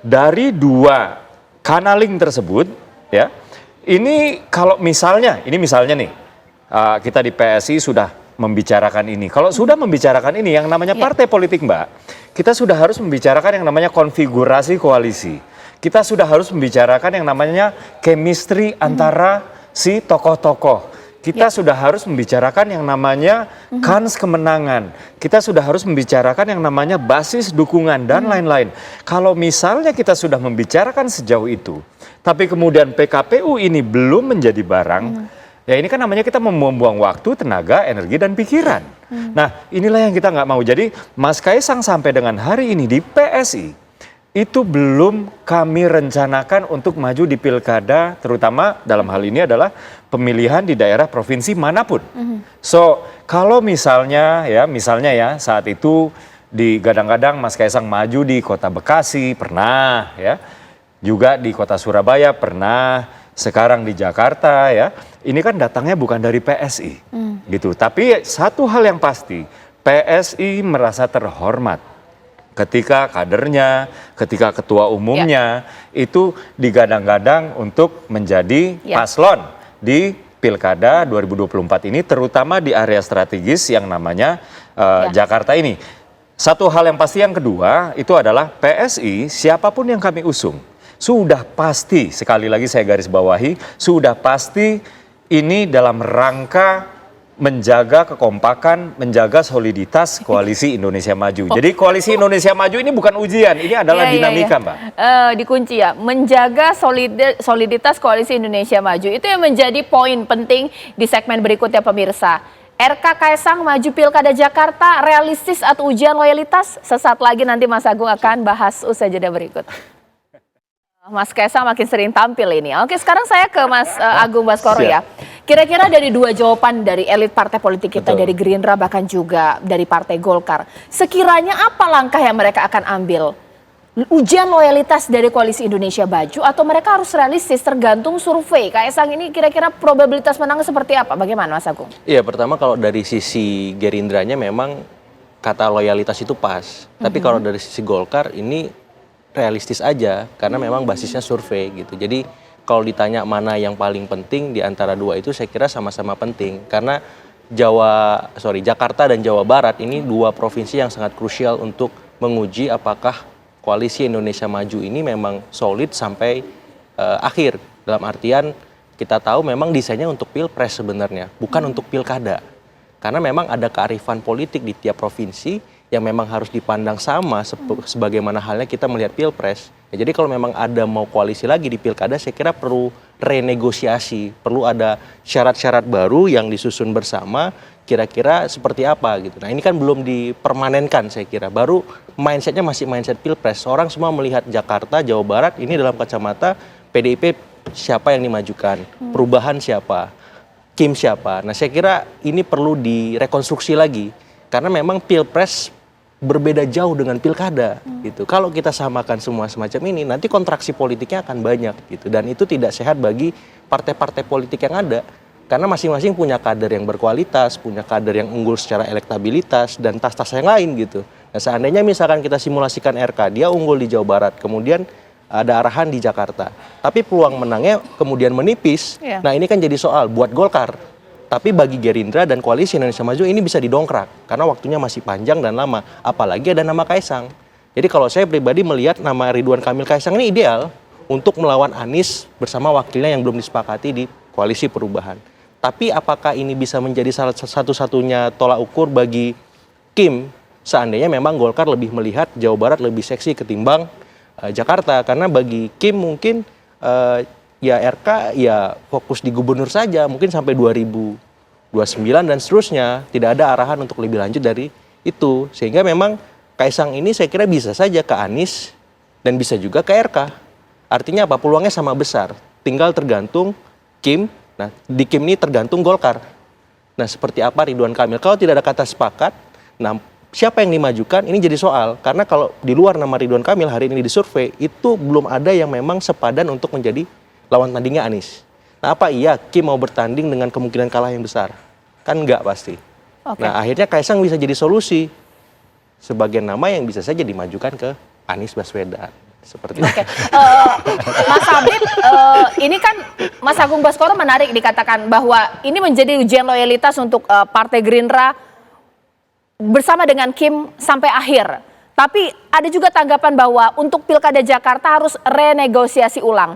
dari dua kanaling tersebut, ya, ini kalau misalnya, nih, kita di PSI sudah membicarakan ini. Kalau sudah membicarakan ini, yang namanya partai politik, Mbak, kita sudah harus membicarakan yang namanya konfigurasi koalisi. Kita sudah harus membicarakan yang namanya chemistry antara si tokoh-tokoh. Kita sudah harus membicarakan yang namanya kans kemenangan. Kita sudah harus membicarakan yang namanya basis dukungan dan lain-lain. Kalau misalnya kita sudah membicarakan sejauh itu, tapi kemudian PKPU ini belum menjadi barang, ya ini kan namanya kita membuang waktu, tenaga, energi, dan pikiran. Nah inilah yang kita nggak mau. Jadi Mas Kaesang sampai dengan hari ini di PSI, itu belum kami rencanakan untuk maju di pilkada, terutama dalam hal ini adalah pemilihan di daerah provinsi manapun. So, kalau misalnya ya saat itu digadang-gadang Mas Kaisang maju di kota Bekasi, pernah ya. Juga di kota Surabaya pernah, sekarang di Jakarta ya. Ini kan datangnya bukan dari PSI gitu. Tapi satu hal yang pasti, PSI merasa terhormat ketika kadernya, ketika ketua umumnya itu digadang-gadang untuk menjadi paslon di Pilkada 2024 ini, terutama di area strategis yang namanya Jakarta ini. Satu hal yang pasti yang kedua itu adalah PSI, siapapun yang kami usung, sudah pasti, sekali lagi saya garis bawahi, sudah pasti ini dalam rangka menjaga kekompakan, menjaga soliditas Koalisi Indonesia Maju. Jadi Koalisi Indonesia Maju ini bukan ujian, ini adalah dinamika, Mbak. Dikunci ya, menjaga soliditas Koalisi Indonesia Maju. Itu yang menjadi poin penting di segmen berikutnya pemirsa. RK Kaisang maju Pilkada Jakarta, realistis atau ujian loyalitas? Sesaat lagi nanti Mas Agung akan bahas usai jeda berikut. Mas Kaisang makin sering tampil ini. Oke, sekarang saya ke Mas Agung Baskoro ya. Kira-kira dari dua jawaban dari elit partai politik kita, dari Gerindra bahkan juga dari Partai Golkar, sekiranya apa langkah yang mereka akan ambil? Ujian loyalitas dari Koalisi Indonesia Maju atau mereka harus realistis tergantung survei? Kaisang ini kira-kira probabilitas menang seperti apa? Bagaimana Mas Agung? Iya, pertama kalau dari sisi Gerindranya memang kata loyalitas itu pas. Tapi kalau dari sisi Golkar ini realistis aja karena memang basisnya survei gitu. Jadi kalau ditanya mana yang paling penting di antara dua itu, saya kira sama-sama penting karena Jakarta dan Jawa Barat ini dua provinsi yang sangat krusial untuk menguji apakah Koalisi Indonesia Maju ini memang solid sampai akhir. Dalam artian kita tahu memang desainnya untuk pilpres sebenarnya, bukan untuk pilkada. Karena memang ada kearifan politik di tiap provinsi yang memang harus dipandang sama sebagaimana halnya kita melihat pilpres. Ya, jadi kalau memang ada mau koalisi lagi di pilkada, saya kira perlu renegosiasi, perlu ada syarat-syarat baru yang disusun bersama, kira-kira seperti apa gitu. Nah ini kan belum dipermanenkan saya kira, baru mindsetnya masih mindset pilpres. Orang semua melihat Jakarta, Jawa Barat ini dalam kacamata PDIP siapa yang dimajukan, perubahan siapa, Kim siapa. Nah saya kira ini perlu direkonstruksi lagi, karena memang pilpres berbeda jauh dengan pilkada gitu. Kalau kita samakan semua semacam ini, nanti kontraksi politiknya akan banyak gitu, dan itu tidak sehat bagi partai-partai politik yang ada, karena masing-masing punya kader yang berkualitas, punya kader yang unggul secara elektabilitas dan tas-tas yang lain gitu. Nah seandainya misalkan kita simulasikan RK, dia unggul di Jawa Barat, kemudian ada arahan di Jakarta, tapi peluang menangnya kemudian menipis. Nah ini kan jadi soal buat Golkar. Tapi bagi Gerindra dan Koalisi Indonesia Maju ini bisa didongkrak karena waktunya masih panjang dan lama. Apalagi ada nama Kaisang. Jadi kalau saya pribadi melihat nama Ridwan Kamil Kaisang ini ideal untuk melawan Anies bersama wakilnya yang belum disepakati di Koalisi Perubahan. Tapi apakah ini bisa menjadi salah satu-satunya tolak ukur bagi Kim seandainya memang Golkar lebih melihat Jawa Barat lebih seksi ketimbang Jakarta? Karena bagi Kim mungkin ya RK ya fokus di gubernur saja, mungkin sampai 2029 dan seterusnya, tidak ada arahan untuk lebih lanjut dari itu. Sehingga memang Kaisang ini saya kira bisa saja ke Anies dan bisa juga ke RK. Artinya apa? Peluangnya sama besar, tinggal tergantung Kim. Nah di Kim ini tergantung Golkar. Nah seperti apa Ridwan Kamil? Kalau tidak ada kata sepakat, nah siapa yang dimajukan ini jadi soal. Karena kalau di luar nama Ridwan Kamil hari ini di survei, itu belum ada yang memang sepadan untuk menjadi lawan tandingnya Anies. Nah apa iya Kim mau bertanding dengan kemungkinan kalah yang besar? Kan enggak pasti. Nah akhirnya Kaisang bisa jadi solusi. Sebagian nama yang bisa saja dimajukan ke Anies Baswedan. Seperti itu. Mas Habib, ini kan Mas Agung Baskoro menarik dikatakan bahwa ini menjadi ujian loyalitas untuk Partai Gerindra bersama dengan Kim sampai akhir. Tapi ada juga tanggapan bahwa untuk Pilkada Jakarta harus renegosiasi ulang.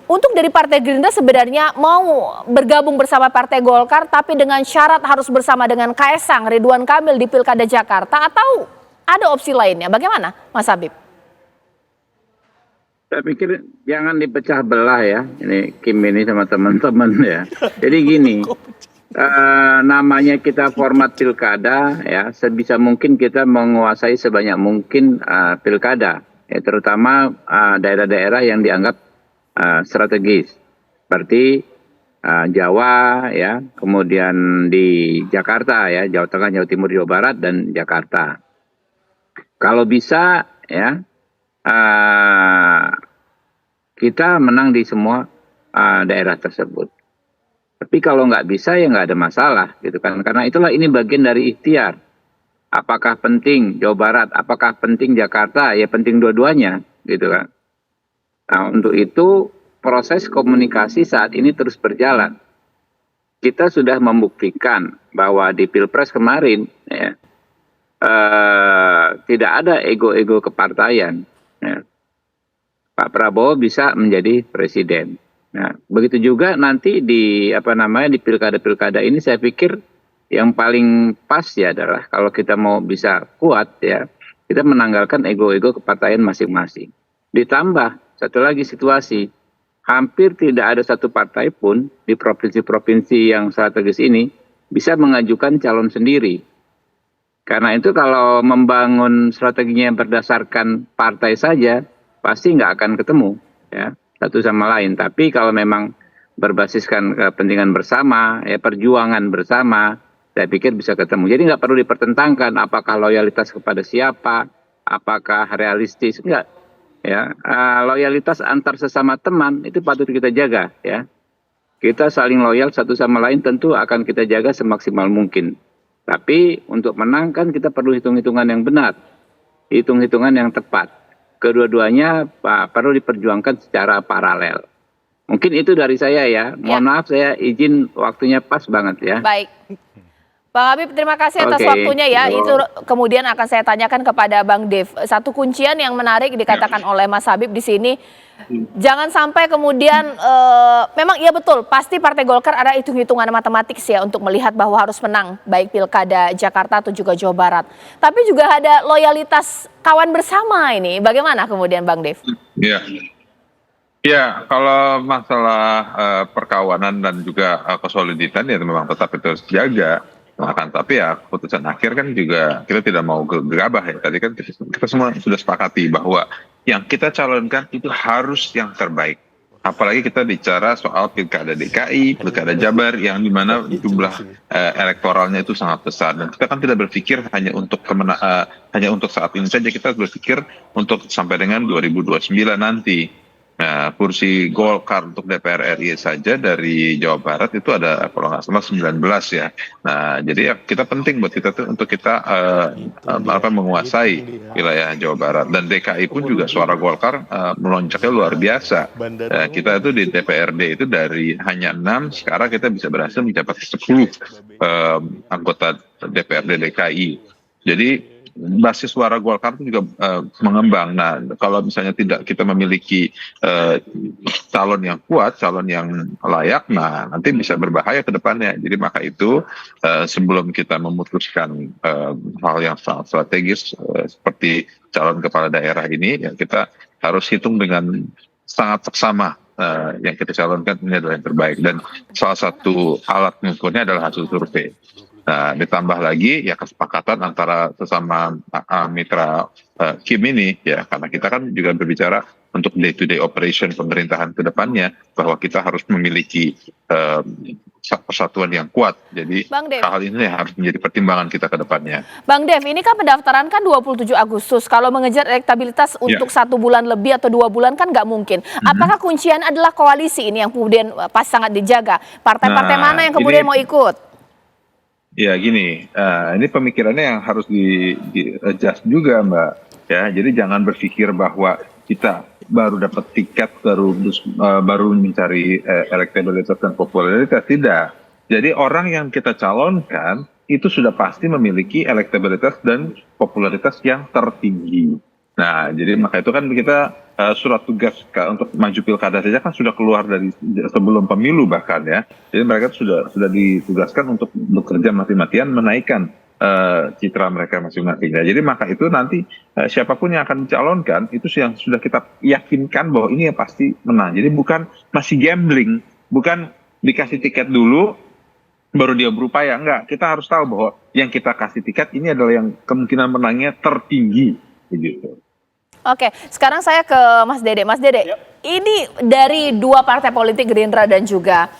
Untuk dari Partai Gerindra sebenarnya mau bergabung bersama Partai Golkar tapi dengan syarat harus bersama dengan Kaisang, Ridwan Kamil di Pilkada Jakarta, atau ada opsi lainnya? Bagaimana Mas Habib? Saya pikir jangan dipecah belah ya, ini Kim ini sama teman-teman ya. Jadi gini, namanya kita format pilkada ya, sebisa mungkin kita menguasai sebanyak mungkin pilkada. ya, terutama daerah-daerah yang dianggap strategis seperti Jawa, ya, kemudian di Jakarta, ya, Jawa Tengah, Jawa Timur, Jawa Barat, dan Jakarta. Kalau bisa, ya, kita menang di semua daerah tersebut. Tapi kalau nggak bisa ya nggak ada masalah, gitu kan? Karena itulah ini bagian dari ikhtiar. Apakah penting Jawa Barat, apakah penting Jakarta? Ya penting dua-duanya, gitu kan? Nah, untuk itu proses komunikasi saat ini terus berjalan. Kita sudah membuktikan bahwa di Pilpres kemarin, ya, tidak ada ego-ego kepartaian. Ya. Pak Prabowo bisa menjadi presiden. Nah, begitu juga nanti di di pilkada-pilkada ini saya pikir yang paling pas ya adalah kalau kita mau bisa kuat ya, kita menanggalkan ego-ego kepartaian masing-masing. Ditambah satu lagi situasi, hampir tidak ada satu partai pun di provinsi-provinsi yang strategis ini bisa mengajukan calon sendiri. Karena itu kalau membangun strateginya berdasarkan partai saja, pasti nggak akan ketemu ya satu sama lain. Tapi kalau memang berbasiskan kepentingan bersama, ya perjuangan bersama, saya pikir bisa ketemu. Jadi nggak perlu dipertentangkan apakah loyalitas kepada siapa, apakah realistis, enggak. Ya, loyalitas antar sesama teman itu patut kita jaga. Ya, kita saling loyal satu sama lain tentu akan kita jaga semaksimal mungkin. Tapi untuk menang kan kita perlu hitung-hitungan yang benar, hitung-hitungan yang tepat. Kedua-duanya perlu diperjuangkan secara paralel. Mungkin itu dari saya ya. Mohon maaf saya izin waktunya pas banget ya. Baik. Bang Habib, terima kasih atas waktunya ya. Itu kemudian akan saya tanyakan kepada Bang Dev. Satu kuncian yang menarik dikatakan oleh Mas Habib di sini, jangan sampai kemudian memang iya betul, pasti Partai Golkar ada hitung-hitungan matematik ya untuk melihat bahwa harus menang baik pilkada Jakarta atau juga Jawa Barat. Tapi juga ada loyalitas kawan bersama ini. Bagaimana kemudian Bang Dev? Iya. Ya, kalau masalah perkawanan dan juga kesoliditan ya memang tetap itu harus dijaga. Akan tapi ya keputusan akhir kan juga kita tidak mau gegabah ya. Tadi kan kita semua sudah sepakati bahwa yang kita calonkan itu harus yang terbaik. Apalagi kita bicara soal pilkada DKI, pilkada Jabar yang dimana jumlah elektoralnya itu sangat besar. Dan kita kan tidak berpikir hanya untuk saat ini saja, kita berpikir untuk sampai dengan 2029 nanti. Nah, kursi Golkar untuk DPR RI saja dari Jawa Barat itu ada kalau nggak salah 19 ya. Nah, jadi ya kita penting buat kita tuh untuk kita menguasai wilayah Jawa Barat, dan DKI pun juga suara Golkar melonjaknya luar biasa. Kita itu di DPRD itu dari hanya 6 sekarang kita bisa berhasil mencapai 10 anggota DPRD DKI. Jadi basis suara Golkar itu juga mengembang. Nah, kalau misalnya tidak kita memiliki calon yang kuat, calon yang layak, nah nanti bisa berbahaya ke depannya. Jadi maka itu sebelum kita memutuskan hal yang sangat strategis seperti calon kepala daerah ini, ya kita harus hitung dengan sangat seksama. Yang kita calonkan ini adalah yang terbaik, dan salah satu alat mengukurnya adalah hasil survei. Nah, ditambah lagi ya kesepakatan antara sesama mitra Kim ini ya, karena kita kan juga berbicara untuk day to day operation pemerintahan ke depannya, bahwa kita harus memiliki persatuan yang kuat. Jadi hal ini harus menjadi pertimbangan kita ke depannya. Bang Dev, ini kan pendaftaran kan 27 Agustus. Kalau mengejar elektabilitas untuk 1 bulan lebih atau 2 bulan kan nggak mungkin. Apakah kuncian adalah koalisi ini yang kemudian pas sangat dijaga? Partai-partai mana yang kemudian mau ikut? Ya gini, ini pemikirannya yang harus di-adjust juga Mbak. Ya, jadi jangan berpikir bahwa kita baru dapat tiket, baru mencari elektabilitas dan popularitas. Tidak. Jadi orang yang kita calonkan itu sudah pasti memiliki elektabilitas dan popularitas yang tertinggi. Nah, jadi maka itu kan kita surat tugas untuk maju pilkada saja kan sudah keluar dari sebelum pemilu bahkan ya. Jadi mereka sudah ditugaskan untuk bekerja mati-matian menaikkan citra mereka masing-masing. Nah, jadi maka itu nanti siapapun yang akan dicalonkan itu yang sudah kita yakinkan bahwa ini yang pasti menang. Jadi bukan masih gambling, bukan dikasih tiket dulu baru dia berupaya, enggak. Kita harus tahu bahwa yang kita kasih tiket ini adalah yang kemungkinan menangnya tertinggi begitu. Oke, sekarang saya ke Mas Dede. Mas Dede, ini dari dua partai politik Gerindra dan juga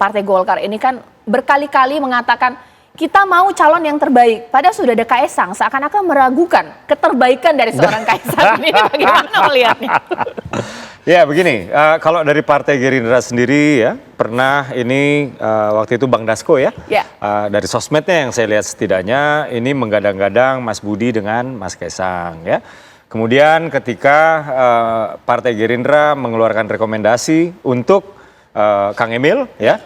Partai Golkar ini kan berkali-kali mengatakan kita mau calon yang terbaik. Padahal sudah ada Kaesang, seakan-akan meragukan keterbaikan dari seorang Kaesang. Ini bagaimana melihatnya? Ya begini, kalau dari Partai Gerindra sendiri ya, pernah ini waktu itu Bang Dasko ya, dari sosmednya yang saya lihat setidaknya ini menggadang-gadang Mas Budi dengan Mas Kaesang ya. Kemudian ketika Partai Gerindra mengeluarkan rekomendasi untuk Kang Emil ya,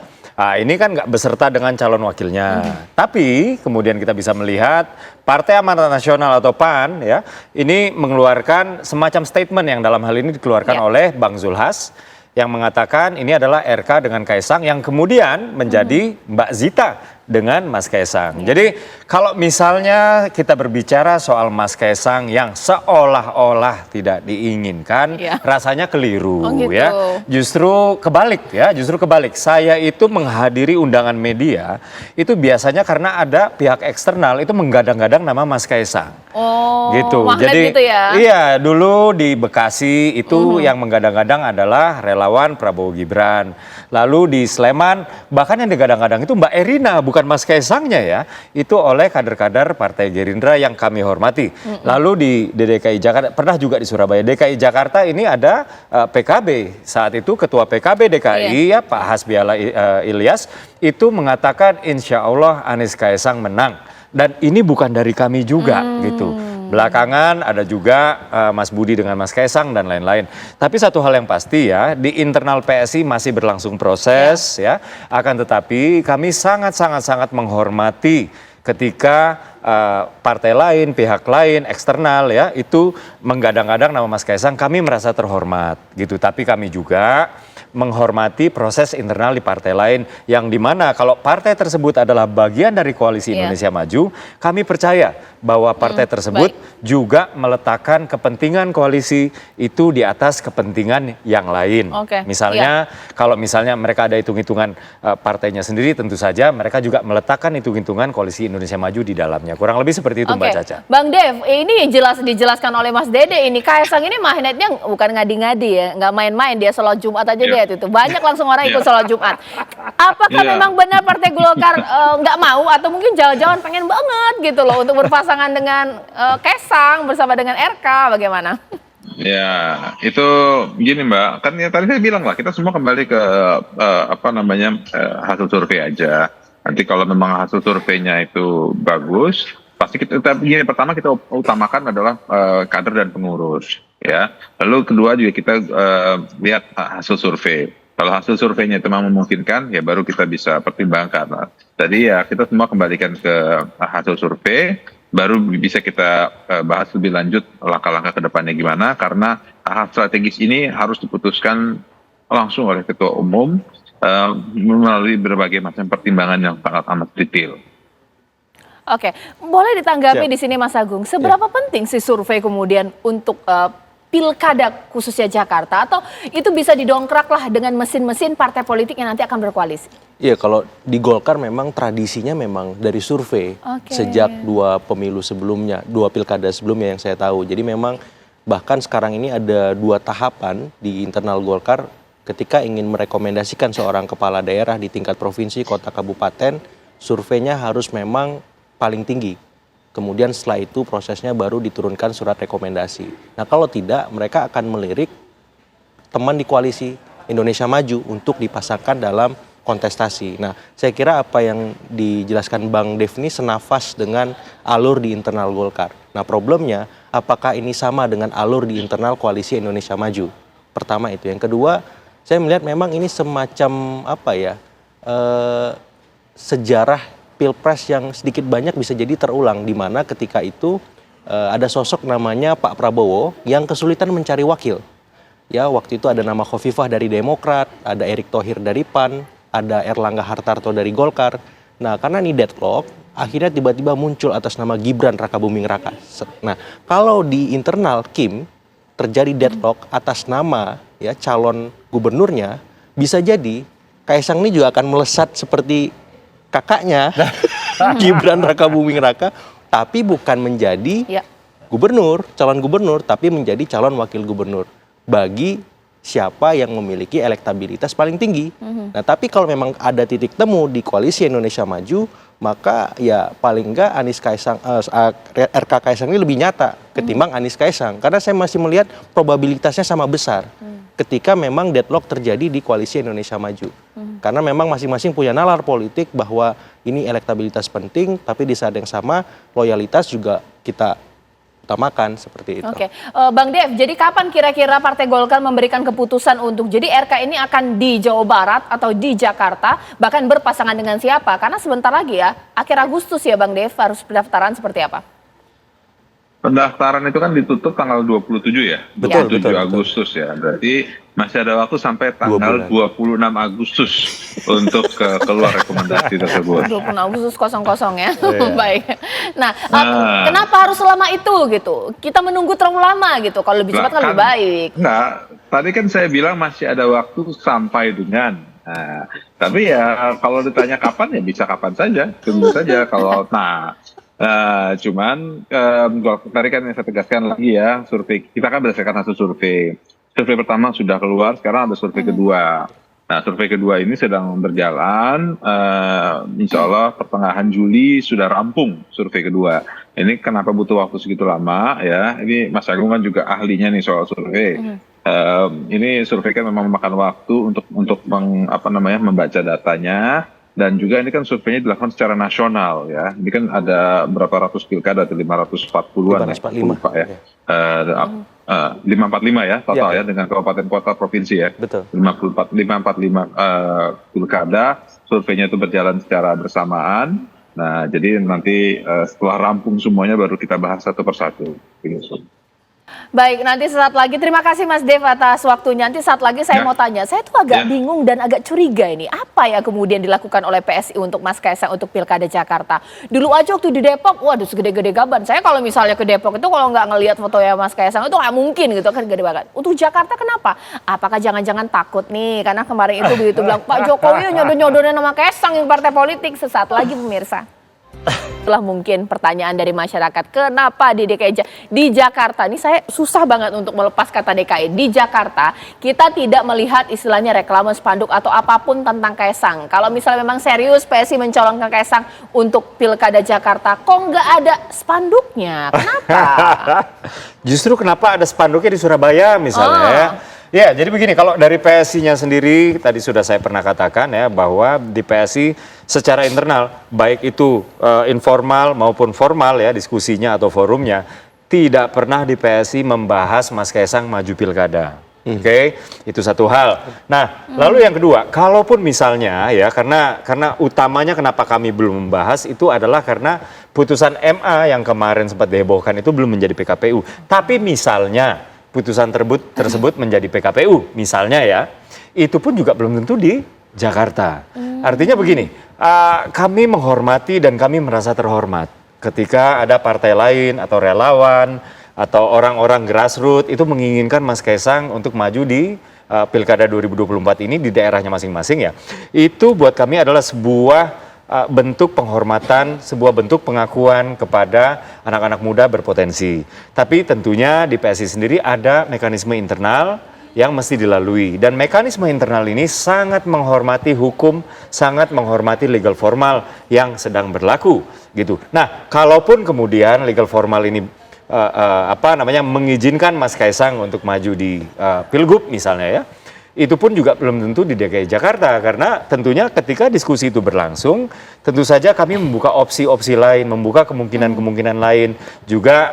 ini kan nggak beserta dengan calon wakilnya. Tapi kemudian kita bisa melihat Partai Amanat Nasional atau PAN ya, ini mengeluarkan semacam statement yang dalam hal ini dikeluarkan oleh Bang Zulhas yang mengatakan ini adalah RK dengan Kaesang yang kemudian menjadi Mbak Zita dengan Mas Kaesang. Jadi kalau misalnya kita berbicara soal Mas Kaesang yang seolah-olah tidak diinginkan, rasanya keliru ya. Justru kebalik ya, justru kebalik. Saya itu menghadiri undangan media itu biasanya karena ada pihak eksternal itu menggadang-gadang nama Mas Kaesang. Oh, gitu. Jadi gitu ya? Iya, dulu di Bekasi itu yang menggadang-gadang adalah relawan Prabowo Gibran. Lalu di Sleman bahkan yang digadang-gadang itu Mbak Erina, bukan Mas Kaesangnya ya. Itu oleh kader-kader Partai Gerindra yang kami hormati. Lalu di DKI Jakarta, pernah juga di Surabaya. DKI Jakarta ini ada PKB. Saat itu Ketua PKB DKI ya Pak Hasbiala Ilyas itu mengatakan insya Allah Anies Kaesang menang. Dan ini bukan dari kami juga gitu. Belakangan ada juga Mas Budi dengan Mas Kaesang dan lain-lain. Tapi satu hal yang pasti ya, di internal PSI masih berlangsung proses ya. Akan tetapi kami sangat menghormati ketika partai lain, pihak lain, eksternal ya, itu menggadang-gadang nama Mas Kaesang, kami merasa terhormat gitu. Tapi kami juga menghormati proses internal di partai lain yang dimana kalau partai tersebut adalah bagian dari koalisi Indonesia Maju, kami percaya bahwa partai tersebut juga meletakkan kepentingan koalisi itu di atas kepentingan yang lain. Misalnya kalau misalnya mereka ada hitung-hitungan partainya sendiri, tentu saja mereka juga meletakkan hitung-hitungan koalisi Indonesia Maju di dalamnya. Kurang lebih seperti itu Mbak Caca. Bang Dev, ini dijelaskan oleh Mas Dede ini Kaesang ini magnetnya bukan ngadi-ngadi ya, nggak main-main, dia sholat Jumat aja dia itu. Banyak langsung orang ikut sholat Jumat. Apakah memang benar Partai Golkar nggak mau atau mungkin jangan-jangan pengen banget gitu loh untuk berpasangan dengan Kaesang bersama dengan RK, bagaimana? Ya, itu gini Mbak, kan ya tadi saya bilang lah, kita semua kembali ke hasil survei aja. Nanti kalau memang hasil surveinya itu bagus, pasti kita gini, pertama kita utamakan adalah kader dan pengurus, ya. Lalu kedua juga kita lihat hasil survei. Kalau hasil surveinya itu memang memungkinkan, ya baru kita bisa pertimbangkan. Jadi ya kita semua kembalikan ke hasil survei, baru bisa kita bahas lebih lanjut langkah-langkah ke depannya gimana, karena hal strategis ini harus diputuskan langsung oleh Ketua Umum melalui berbagai macam pertimbangan yang sangat amat detail. Oke, boleh ditanggapi di sini Mas Agung, seberapa penting sih survei kemudian untuk pilkada khususnya Jakarta, atau itu bisa didongkrak lah dengan mesin-mesin partai politik yang nanti akan berkoalisi? Iya, kalau di Golkar memang tradisinya memang dari survei sejak dua pemilu sebelumnya, dua pilkada sebelumnya yang saya tahu. Jadi memang bahkan sekarang ini ada dua tahapan di internal Golkar ketika ingin merekomendasikan seorang kepala daerah di tingkat provinsi, kota, kabupaten, surveinya harus memang paling tinggi. Kemudian setelah itu prosesnya baru diturunkan surat rekomendasi. Nah kalau tidak, mereka akan melirik teman di koalisi Indonesia Maju untuk dipasangkan dalam kontestasi. Nah saya kira apa yang dijelaskan Bang Dev ini senafas dengan alur di internal Golkar. Nah problemnya, apakah ini sama dengan alur di internal koalisi Indonesia Maju? Pertama itu. Yang kedua, saya melihat memang ini semacam sejarah Pilpres yang sedikit banyak bisa jadi terulang, di mana ketika itu ada sosok namanya Pak Prabowo yang kesulitan mencari wakil. Ya, waktu itu ada nama Khofifah dari Demokrat, ada Erick Thohir dari PAN, ada Erlangga Hartarto dari Golkar. Nah, karena ini deadlock, akhirnya tiba-tiba muncul atas nama Gibran Rakabuming Raka. Nah, kalau di internal Kim terjadi deadlock atas nama ya calon gubernurnya, bisa jadi Kaesang ini juga akan melesat seperti kakaknya Gibran Rakabuming Raka, tapi bukan menjadi gubernur, calon gubernur, tapi menjadi calon wakil gubernur bagi siapa yang memiliki elektabilitas paling tinggi. Nah, tapi kalau memang ada titik temu di koalisi Indonesia Maju, maka ya paling enggak Anies Kaisang, RK Kaisang ini lebih nyata ketimbang Anies Kaisang. Karena saya masih melihat probabilitasnya sama besar ketika memang deadlock terjadi di koalisi Indonesia Maju. Karena memang masing-masing punya nalar politik bahwa ini elektabilitas penting, tapi di saat yang sama loyalitas juga kita utamakan seperti itu. Oke, Bang Dev, jadi kapan kira-kira Partai Golkar memberikan keputusan untuk jadi RK ini akan di Jawa Barat atau di Jakarta, bahkan berpasangan dengan siapa? Karena sebentar lagi ya, akhir Agustus ya Bang Dev, harus pendaftaran seperti apa? Pendaftaran itu kan ditutup tanggal 27 ya, Betul, 27 betul. Agustus ya. Berarti masih ada waktu sampai tanggal 26 Agustus untuk keluar rekomendasi tersebut. 26 Agustus kosong-kosong ya. Iya. Baik. Nah, Nah. kenapa harus selama itu gitu? Kita menunggu terlalu lama gitu. Kalau lebih cepat kan lebih baik. Enggak, tadi kan saya bilang masih ada waktu sampai dengan. Nah, tapi ya kalau ditanya kapan ya bisa kapan saja, tunggu saja. Kalau cuman tadi kan yang saya tegaskan lagi ya, survei kita kan berdasarkan hasil survei. Survei pertama sudah keluar, sekarang ada survei kedua. Nah, survei kedua ini sedang berjalan. Insya Allah pertengahan Juli sudah rampung survei kedua. Ini kenapa butuh waktu segitu lama ya? Ini Mas Agung kan juga ahlinya nih soal survei. Ini survei kan memang memakan waktu untuk membaca datanya. Dan juga ini kan surveinya dilakukan secara nasional ya. Ini kan ada berapa ratus pilkada, ada 540-an ya. Lupa ya. 545 ya total ya dengan kabupaten kota provinsi ya. Betul. 545 pilkada, surveinya itu berjalan secara bersamaan. Nah, jadi nanti setelah rampung semuanya baru kita bahas satu persatu. Baik, nanti sesaat lagi. Terima kasih Mas Dev atas waktunya. Nanti saat lagi saya mau tanya. Saya tuh agak bingung dan agak curiga ini. Apa yang kemudian dilakukan oleh PSI untuk Mas Kaisang untuk Pilkada Jakarta? Dulu aja waktu di Depok, waduh segede-gede gaban. Saya kalau misalnya ke Depok itu kalau nggak ngelihat fotonya Mas Kaisang itu nggak mungkin gitu kan, gede banget. Untuk Jakarta kenapa? Apakah jangan-jangan takut nih? Karena kemarin itu begitu bilang Pak Jokowi nyodor-nyodorin nama Kaisang yang partai politik. Sesaat lagi pemirsa. Itulah mungkin pertanyaan dari masyarakat, kenapa di Jakarta ini saya susah banget untuk melepas kata DKI. Di Jakarta kita tidak melihat istilahnya reklame spanduk atau apapun tentang Kaisang. Kalau misalnya memang serius PSI mencolongkan Kaisang untuk Pilkada Jakarta, kok nggak ada spanduknya? Kenapa? Justru kenapa ada spanduknya di Surabaya misalnya ya. Ya, jadi begini, kalau dari PSI-nya sendiri, tadi sudah saya pernah katakan ya, bahwa di PSI secara internal, baik itu informal maupun formal ya, diskusinya atau forumnya, tidak pernah di PSI membahas Mas Kaisang maju pilkada. Oke, itu satu hal. Nah, lalu yang kedua, kalaupun misalnya ya, karena utamanya kenapa kami belum membahas itu adalah karena putusan MA yang kemarin sempat dihebohkan itu belum menjadi PKPU. Tapi misalnya putusan tersebut menjadi PKPU misalnya ya, itu pun juga belum tentu di Jakarta. Artinya begini, kami menghormati dan kami merasa terhormat ketika ada partai lain atau relawan atau orang-orang grassroots itu menginginkan Mas Kaisang untuk maju di Pilkada 2024 ini di daerahnya masing-masing ya. Itu buat kami adalah sebuah bentuk penghormatan, sebuah bentuk pengakuan kepada anak-anak muda berpotensi. Tapi tentunya di PSI sendiri ada mekanisme internal yang mesti dilalui. Dan mekanisme internal ini sangat menghormati hukum, sangat menghormati legal formal yang sedang berlaku. Gitu. Nah, kalaupun kemudian legal formal ini mengizinkan Mas Kaisang untuk maju di Pilgub misalnya ya, itu pun juga belum tentu di DKI Jakarta, karena tentunya ketika diskusi itu berlangsung, tentu saja kami membuka opsi-opsi lain, membuka kemungkinan-kemungkinan lain, juga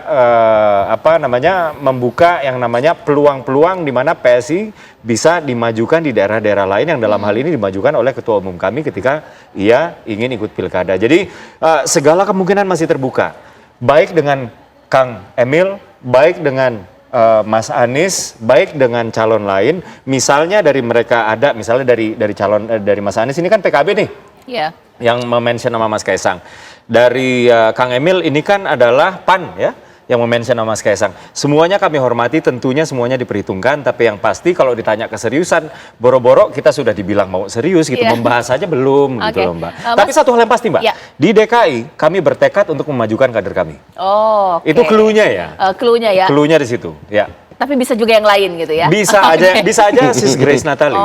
membuka yang namanya peluang-peluang di mana PSI bisa dimajukan di daerah-daerah lain yang dalam hal ini dimajukan oleh ketua umum kami ketika ia ingin ikut pilkada. Jadi segala kemungkinan masih terbuka, baik dengan Kang Emil, baik dengan Mas Anies, baik dengan calon lain, misalnya dari mereka ada, misalnya dari calon dari Mas Anies ini kan PKB nih, yang mention nama Mas Kaisang. Dari Kang Emil ini kan adalah PAN ya, yang mention nama Mas Kaisang. Semuanya kami hormati, tentunya semuanya diperhitungkan, tapi yang pasti kalau ditanya keseriusan, boro-boro kita sudah dibilang mau serius gitu, membahas saja belum gitu loh Mbak. Tapi satu hal yang pasti Mbak, di DKI kami bertekad untuk memajukan kader kami. Oh, Itu cluenya ya. Cluenya ya. Cluenya di situ, ya. Tapi bisa juga yang lain gitu ya. Bisa aja Sis Grace Natali.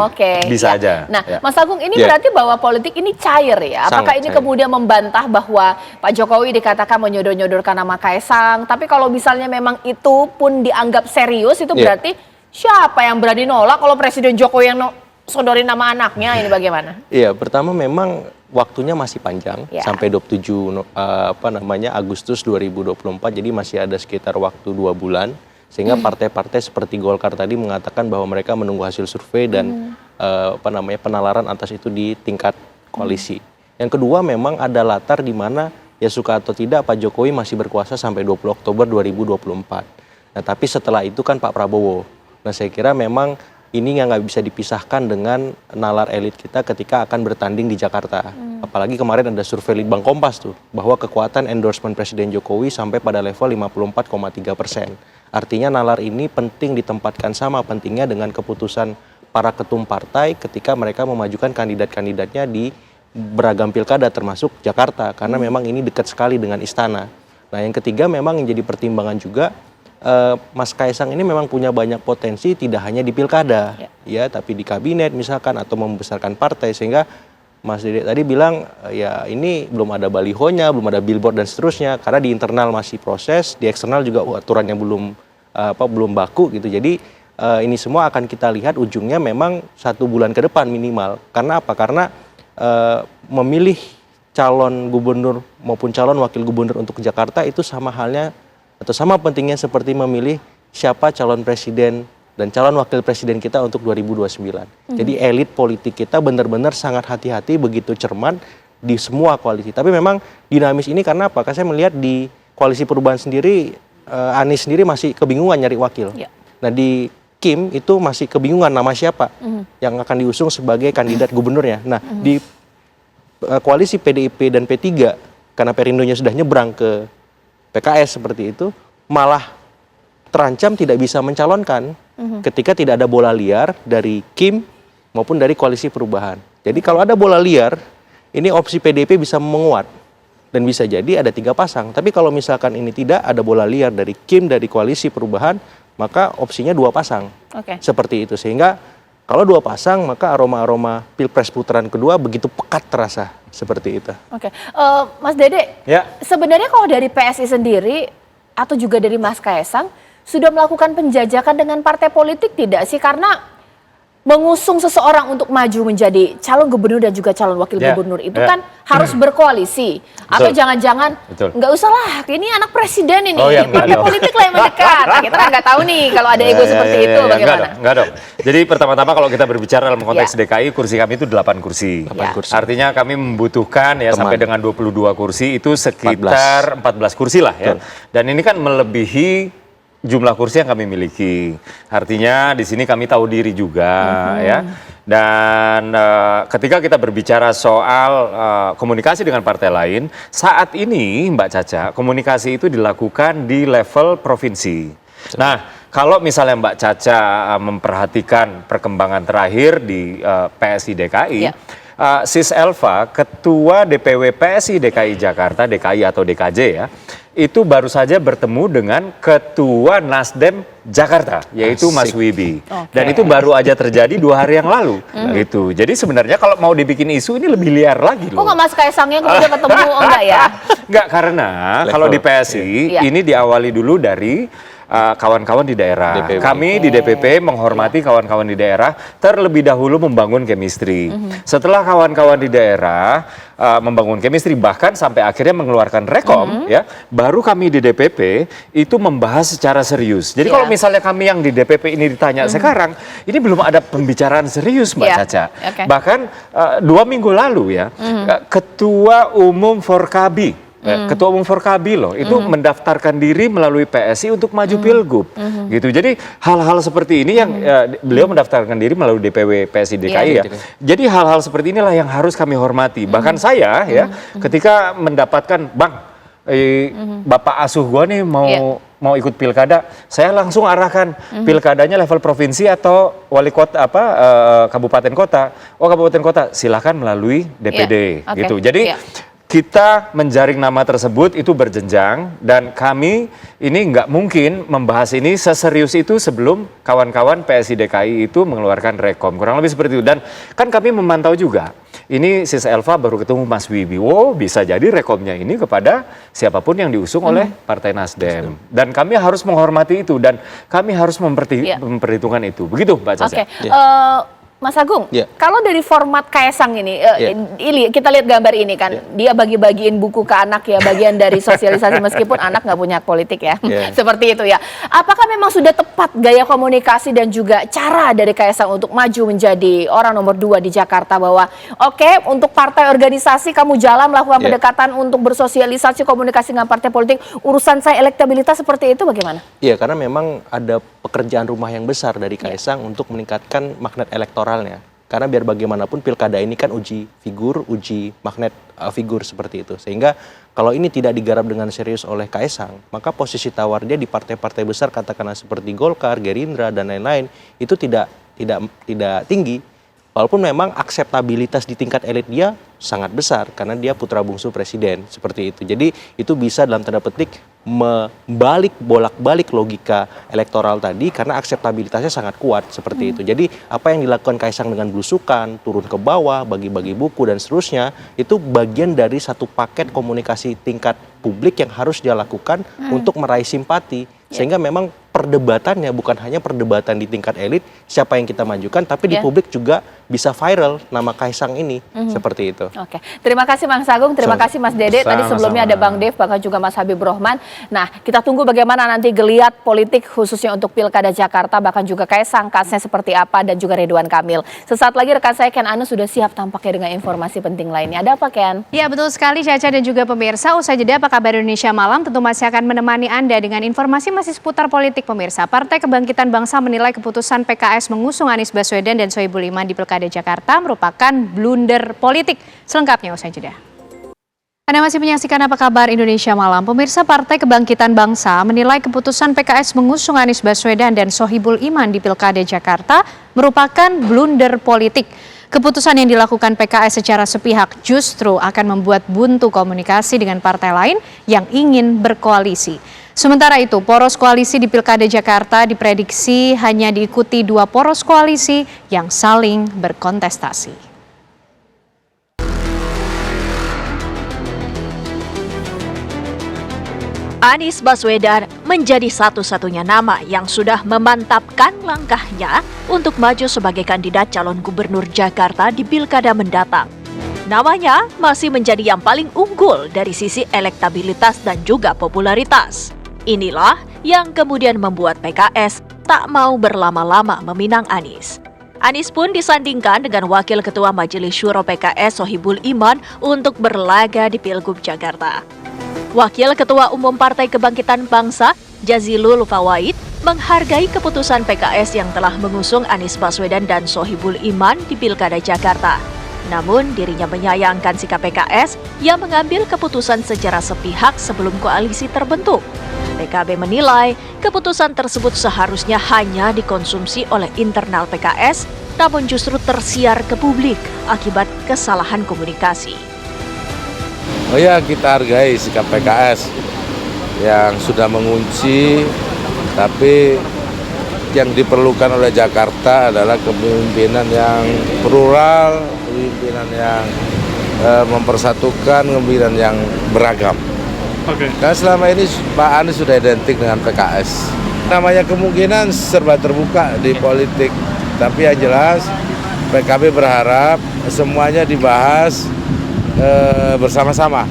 Bisa aja. Nah, Mas Agung ini berarti bahwa politik ini cair ya. Apakah ini kemudian membantah bahwa Pak Jokowi dikatakan menyodor-nyodorkan nama Kaisang, tapi kalau misalnya memang itu pun dianggap serius, itu berarti siapa yang berani nolak kalau Presiden Jokowi yang sodorin nama anaknya, ini bagaimana? Iya, pertama memang waktunya masih panjang sampai 27 Agustus 2024, jadi masih ada sekitar waktu 2 bulan. Sehingga partai-partai seperti Golkar tadi mengatakan bahwa mereka menunggu hasil survei dan penalaran atas itu di tingkat koalisi. Yang kedua memang ada latar di mana ya suka atau tidak Pak Jokowi masih berkuasa sampai 20 Oktober 2024. Nah tapi setelah itu kan Pak Prabowo. Nah saya kira memang ini yang nggak bisa dipisahkan dengan nalar elit kita ketika akan bertanding di Jakarta. Apalagi kemarin ada survei Litbang Kompas tuh bahwa kekuatan endorsement Presiden Jokowi sampai pada level 54,3%. Artinya nalar ini penting ditempatkan sama pentingnya dengan keputusan para ketum partai ketika mereka memajukan kandidat-kandidatnya di beragam pilkada termasuk Jakarta karena memang ini dekat sekali dengan istana. Nah yang ketiga memang yang jadi pertimbangan juga Mas Kaisang ini memang punya banyak potensi tidak hanya di pilkada ya tapi di kabinet misalkan atau membesarkan partai sehingga Mas Dede tadi bilang ya ini belum ada balihonya, belum ada billboard dan seterusnya karena di internal masih proses, di eksternal juga aturannya belum baku gitu. Jadi ini semua akan kita lihat ujungnya memang 1 bulan ke depan minimal. Karena apa? Karena memilih calon gubernur maupun calon wakil gubernur untuk Jakarta itu sama halnya atau sama pentingnya seperti memilih siapa calon presiden dan calon wakil presiden kita untuk 2029. Jadi elit politik kita benar-benar sangat hati-hati, begitu cermat di semua koalisi. Tapi memang dinamis ini karena apa? Karena saya melihat di koalisi perubahan sendiri, Anies sendiri masih kebingungan nyari wakil. Nah di Kim itu masih kebingungan nama siapa yang akan diusung sebagai kandidat gubernurnya. Nah di koalisi PDIP dan P3, karena Perindonya sudah nyebrang ke PKS seperti itu, malah terancam tidak bisa mencalonkan ketika tidak ada bola liar dari Kim maupun dari koalisi perubahan. Jadi kalau ada bola liar, ini opsi PDIP bisa menguat dan bisa jadi ada 3 pasang. Tapi kalau misalkan ini tidak ada bola liar dari Kim dari koalisi perubahan, maka opsinya 2 pasang. Seperti itu. Sehingga kalau 2 pasang, maka aroma-aroma Pilpres putaran kedua begitu pekat terasa seperti itu. Mas Dede, sebenarnya kalau dari PSI sendiri atau juga dari Mas Kaisang sudah melakukan penjajakan dengan partai politik tidak sih? Karena mengusung seseorang untuk maju menjadi calon gubernur dan juga calon wakil gubernur itu kan harus berkoalisi. Atau jangan-jangan nggak usah lah, ini anak presiden ini, partai politik lah yang mendekat. Nah, kita kan nggak tahu nih kalau ada ego seperti itu bagaimana? Enggak dong. Jadi pertama-tama kalau kita berbicara dalam konteks DKI, kursi kami itu 8 kursi. Artinya kami membutuhkan ya sampai dengan 22 kursi itu sekitar 14 kursi lah ya. Dan ini kan melebihi jumlah kursi yang kami miliki. Artinya di sini kami tahu diri juga ya. Dan ketika kita berbicara soal komunikasi dengan partai lain, saat ini Mbak Caca, komunikasi itu dilakukan di level provinsi. Nah, kalau misalnya Mbak Caca memperhatikan perkembangan terakhir di PSI DKI, Sis Elva, Ketua DPW PSI DKI Jakarta, DKI atau DKJ ya, itu baru saja bertemu dengan Ketua Nasdem Jakarta, yaitu Mas Wibi. Dan itu baru aja terjadi 2 hari yang lalu. Gitu. Jadi sebenarnya kalau mau dibikin isu ini lebih liar lagi loh. Kok nggak Mas Kaisangnya kemudian ketemu enggak ya? Enggak, karena kalau di PSI ini diawali dulu dari kawan-kawan di daerah. Kami di DPP menghormati kawan-kawan di daerah, terlebih dahulu membangun chemistry. Setelah kawan-kawan di daerah membangun chemistry, bahkan sampai akhirnya mengeluarkan rekom, ya, baru kami di DPP itu membahas secara serius. Jadi kalau misalnya kami yang di DPP ini ditanya sekarang, ini belum ada pembicaraan serius, Mbak Caca. Bahkan 2 minggu lalu ya, Ketua Umum Forkabi, Ketua Umum Forkabi loh, itu mendaftarkan diri melalui PSI untuk maju Pilgub, gitu. Jadi hal-hal seperti ini yang beliau mendaftarkan diri melalui DPW PSI DKI ya. Jadi hal-hal seperti inilah yang harus kami hormati. Bahkan saya ya, ketika mendapatkan, Bang, bapak asuh gue nih mau ikut pilkada, saya langsung arahkan pilkadanya level provinsi atau wali kota kabupaten kota. Oh kabupaten kota silakan melalui DPD gitu. Jadi kita menjaring nama tersebut itu berjenjang dan kami ini nggak mungkin membahas ini seserius itu sebelum kawan-kawan PSI DKI itu mengeluarkan rekom. Kurang lebih seperti itu. Dan kan kami memantau juga. Ini Sis Elva baru ketemu Mas Wibowo, bisa jadi rekomnya ini kepada siapapun yang diusung oleh Partai Nasdem. Dan kami harus menghormati itu dan kami harus memperhitungkan itu. Begitu Mbak Caca. Mas Agung, kalau dari format Kaesang ini kita lihat gambar ini kan, dia bagi-bagiin buku ke anak ya, bagian dari sosialisasi meskipun anak nggak punya hak politik ya, seperti itu ya. Apakah memang sudah tepat gaya komunikasi dan juga cara dari Kaesang untuk maju menjadi orang nomor 2 di Jakarta bahwa oke, untuk partai organisasi kamu jalan melakukan pendekatan untuk bersosialisasi komunikasi dengan partai politik, urusan saya elektabilitas seperti itu bagaimana? Iya, karena memang ada pekerjaan rumah yang besar dari Kaesang untuk meningkatkan magnet elektoralnya. Karena biar bagaimanapun pilkada ini kan uji figur, uji magnet figur seperti itu. Sehingga kalau ini tidak digarap dengan serius oleh Kaesang, maka posisi tawar dia di partai-partai besar katakanlah seperti Golkar, Gerindra dan lain-lain itu tidak tinggi. Walaupun memang akseptabilitas di tingkat elit dia sangat besar karena dia putra bungsu presiden seperti itu. Jadi itu bisa dalam tanda petik bolak-balik logika elektoral tadi karena akseptabilitasnya sangat kuat seperti itu. Jadi apa yang dilakukan Kaesang dengan belusukan, turun ke bawah, bagi-bagi buku dan seterusnya, itu bagian dari satu paket komunikasi tingkat publik yang harus dia lakukan untuk meraih simpati. Sehingga memang perdebatannya bukan hanya perdebatan di tingkat elit siapa yang kita majukan, tapi di publik juga bisa viral nama Kaesang ini seperti itu. Oke, terima kasih Mas Agung, terima kasih Mas Dede. Tadi sebelumnya ada Bang Dev, bahkan juga Mas Habib Rohman. Nah, kita tunggu bagaimana nanti geliat politik khususnya untuk Pilkada Jakarta, bahkan juga Kaesang, kansnya seperti apa, dan juga Ridwan Kamil. Sesaat lagi rekan saya Ken Anu sudah siap tampaknya dengan informasi penting lainnya. Ada apa Ken? Ya betul sekali Caca dan juga pemirsa. Usai jeda apa kabar Indonesia Malam tentu masih akan menemani Anda dengan informasi masih seputar politik pemirsa. Partai Kebangkitan Bangsa menilai keputusan PKS mengusung Anies Baswedan dan Sohibul Iman di Pilkada Jakarta merupakan blunder politik. Selengkapnya usai jeda. Anda masih menyaksikan apa kabar Indonesia Malam. Pemirsa, Partai Kebangkitan Bangsa menilai keputusan PKS mengusung Anies Baswedan dan Sohibul Iman di Pilkada Jakarta merupakan blunder politik. Keputusan yang dilakukan PKS secara sepihak justru akan membuat buntu komunikasi dengan partai lain yang ingin berkoalisi. Sementara itu, poros koalisi di Pilkada Jakarta diprediksi hanya diikuti 2 poros koalisi yang saling berkontestasi. Anies Baswedan menjadi satu-satunya nama yang sudah memantapkan langkahnya untuk maju sebagai kandidat calon gubernur Jakarta di Pilkada mendatang. Namanya masih menjadi yang paling unggul dari sisi elektabilitas dan juga popularitas. Inilah yang kemudian membuat PKS tak mau berlama-lama meminang Anies. Anies pun disandingkan dengan Wakil Ketua Majelis Syuro PKS Sohibul Iman untuk berlaga di Pilgub Jakarta. Wakil Ketua Umum Partai Kebangkitan Bangsa, Jazilul Fawait, menghargai keputusan PKS yang telah mengusung Anies Baswedan dan Sohibul Iman di Pilkada Jakarta. Namun dirinya menyayangkan sikap PKS yang mengambil keputusan secara sepihak sebelum koalisi terbentuk. PKB menilai keputusan tersebut seharusnya hanya dikonsumsi oleh internal PKS, namun justru tersiar ke publik akibat kesalahan komunikasi. Oh ya, kita hargai sikap PKS yang sudah mengunci, tapi yang diperlukan oleh Jakarta adalah kepemimpinan yang plural, kepemimpinan yang mempersatukan, kepemimpinan yang beragam. Karena selama ini Pak Anies sudah identik dengan PKS. Namanya kemungkinan serba terbuka di politik, tapi yang jelas PKB berharap semuanya dibahas bersama-sama.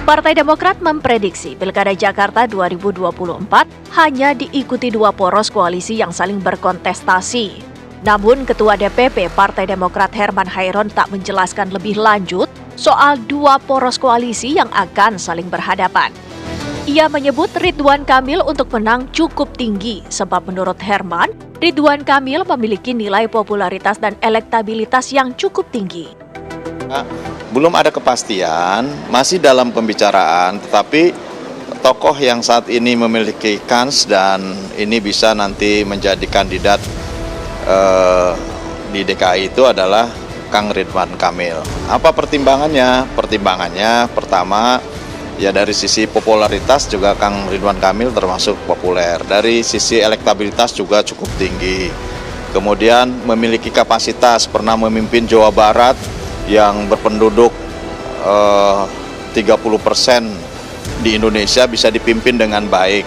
Partai Demokrat memprediksi Pilkada Jakarta 2024 hanya diikuti 2 poros koalisi yang saling berkontestasi. Namun Ketua DPP Partai Demokrat Herman Hairon tak menjelaskan lebih lanjut soal 2 poros koalisi yang akan saling berhadapan. Ia menyebut Ridwan Kamil untuk menang cukup tinggi sebab menurut Herman, Ridwan Kamil memiliki nilai popularitas dan elektabilitas yang cukup tinggi. Belum ada kepastian, masih dalam pembicaraan, tetapi tokoh yang saat ini memiliki kans dan ini bisa nanti menjadi kandidat di DKI itu adalah Kang Ridwan Kamil. Apa pertimbangannya? Pertimbangannya pertama, ya dari sisi popularitas juga Kang Ridwan Kamil termasuk populer. Dari sisi elektabilitas juga cukup tinggi. Kemudian memiliki kapasitas, pernah memimpin Jawa Barat yang berpenduduk 30% di Indonesia bisa dipimpin dengan baik.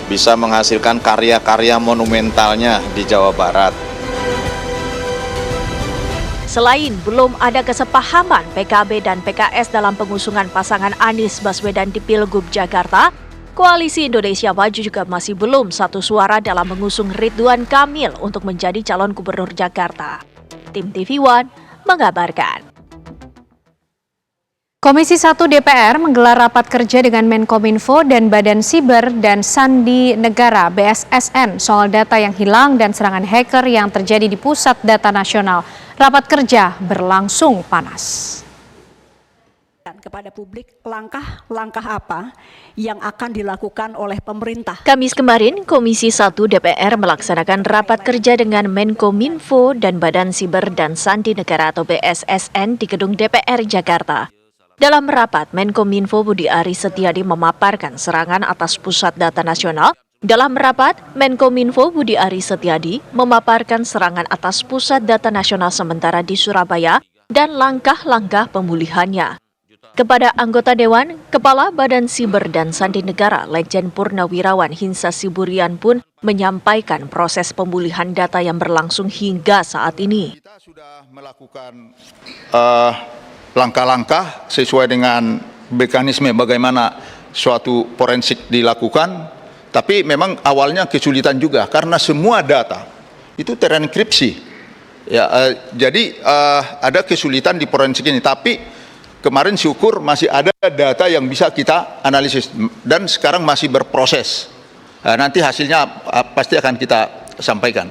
Bisa menghasilkan karya-karya monumentalnya di Jawa Barat. Selain belum ada kesepahaman PKB dan PKS dalam pengusungan pasangan Anies Baswedan di Pilgub Jakarta, Koalisi Indonesia Maju juga masih belum satu suara dalam mengusung Ridwan Kamil untuk menjadi calon gubernur Jakarta. Tim TV One mengabarkan. Komisi 1 DPR menggelar rapat kerja dengan Menkominfo dan Badan Siber dan Sandi Negara BSSN soal data yang hilang dan serangan hacker yang terjadi di Pusat Data Nasional. Rapat kerja berlangsung panas. Kepada publik, langkah-langkah apa yang akan dilakukan oleh pemerintah. Kamis kemarin, Komisi 1 DPR melaksanakan rapat kerja dengan Menkominfo dan Badan Siber dan Sandi Negara atau BSSN di Gedung DPR Jakarta. Dalam rapat, Menkominfo Budi Aris Setiadi memaparkan serangan atas Pusat Data Nasional. Dalam rapat, Menkominfo Budi Aris Setiadi memaparkan serangan atas Pusat Data Nasional sementara di Surabaya dan langkah-langkah pemulihannya. Kepada anggota Dewan, Kepala Badan Siber dan Sandi Negara, Legend Purnawirawan Hinsa Siburian pun menyampaikan proses pemulihan data yang berlangsung hingga saat ini. Kita sudah melakukan langkah-langkah sesuai dengan mekanisme bagaimana suatu forensik dilakukan, tapi memang awalnya kesulitan juga karena semua data itu terenkripsi. Ya, jadi ada kesulitan di forensik ini, tapi kemarin syukur masih ada data yang bisa kita analisis dan sekarang masih berproses. Nanti hasilnya pasti akan kita sampaikan.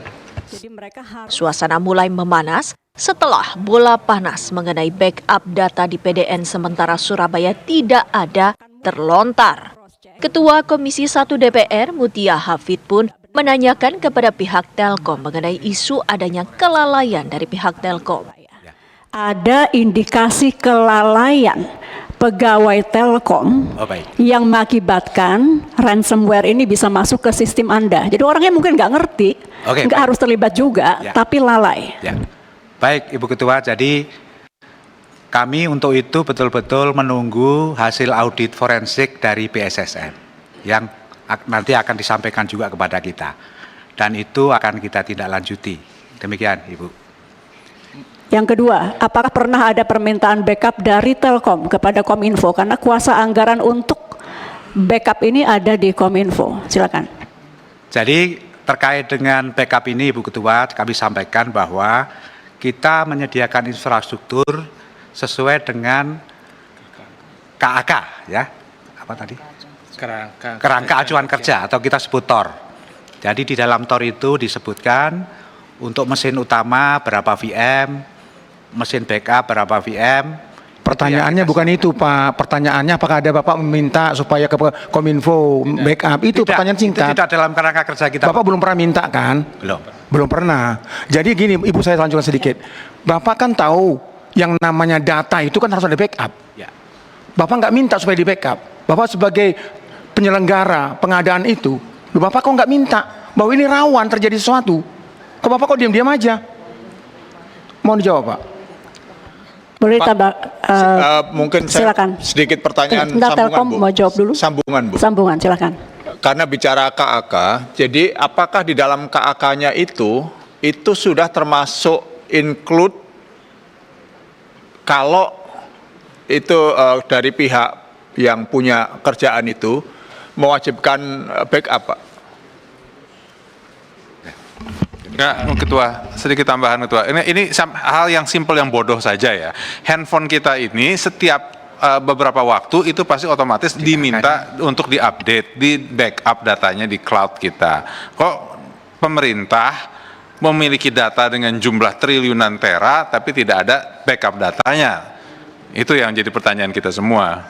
Suasana mulai memanas setelah bola panas mengenai backup data di PDN sementara Surabaya tidak ada terlontar. Ketua Komisi 1 DPR Mutia Hafid pun menanyakan kepada pihak Telkom mengenai isu adanya kelalaian dari pihak Telkom. Ada indikasi kelalaian pegawai Telkom yang mengakibatkan ransomware ini bisa masuk ke sistem Anda. Jadi orangnya mungkin nggak ngerti, nggak harus terlibat juga, tapi lalai. Ya. Baik, Ibu Ketua, jadi kami untuk itu betul-betul menunggu hasil audit forensik dari BSSN yang nanti akan disampaikan juga kepada kita. Dan itu akan kita tindak lanjuti. Demikian, Ibu. Yang kedua, apakah pernah ada permintaan backup dari Telkom kepada Kominfo? Karena kuasa anggaran untuk backup ini ada di Kominfo. Silakan. Jadi terkait dengan backup ini, Ibu Ketua, kami sampaikan bahwa kita menyediakan infrastruktur sesuai dengan KAK, ya, apa tadi? Kerangka acuan kerja atau kita sebut TOR. Jadi di dalam TOR itu disebutkan untuk mesin utama berapa VM, mesin backup berapa VM. Pertanyaannya bukan itu, Pak. Pertanyaannya apakah ada Bapak meminta supaya ke Kominfo backup? Itu pertanyaan singkat. Itu tidak dalam kerangka kerja kita. Bapak belum pernah minta kan? Belum pernah. Jadi gini, Ibu saya lanjutkan sedikit. Bapak kan tahu yang namanya data itu kan harus ada backup. Ya. Bapak nggak minta supaya di backup. Bapak sebagai penyelenggara pengadaan itu, Bapak kok nggak minta bahwa ini rawan terjadi sesuatu? Kok Bapak kok diam-diam aja? Mohon dijawab, Pak. Boleh tambah, mungkin silakan. Sedikit pertanyaan Bentar, sambungan, Telkom Bu. mau jawab dulu. Sambungan, Bu. Sambungan, silakan. Karena bicara KAK, jadi apakah di dalam KAK-nya itu sudah termasuk include kalau itu dari pihak yang punya kerjaan itu mewajibkan backup, Pak? Enggak, Ketua, sedikit tambahan Ketua. Ini hal yang simpel yang bodoh saja ya. Handphone kita ini setiap beberapa waktu itu pasti otomatis diminta untuk diupdate, di backup datanya di cloud kita. Kok pemerintah memiliki data dengan jumlah triliunan tera tapi tidak ada backup datanya? Itu yang jadi pertanyaan kita semua.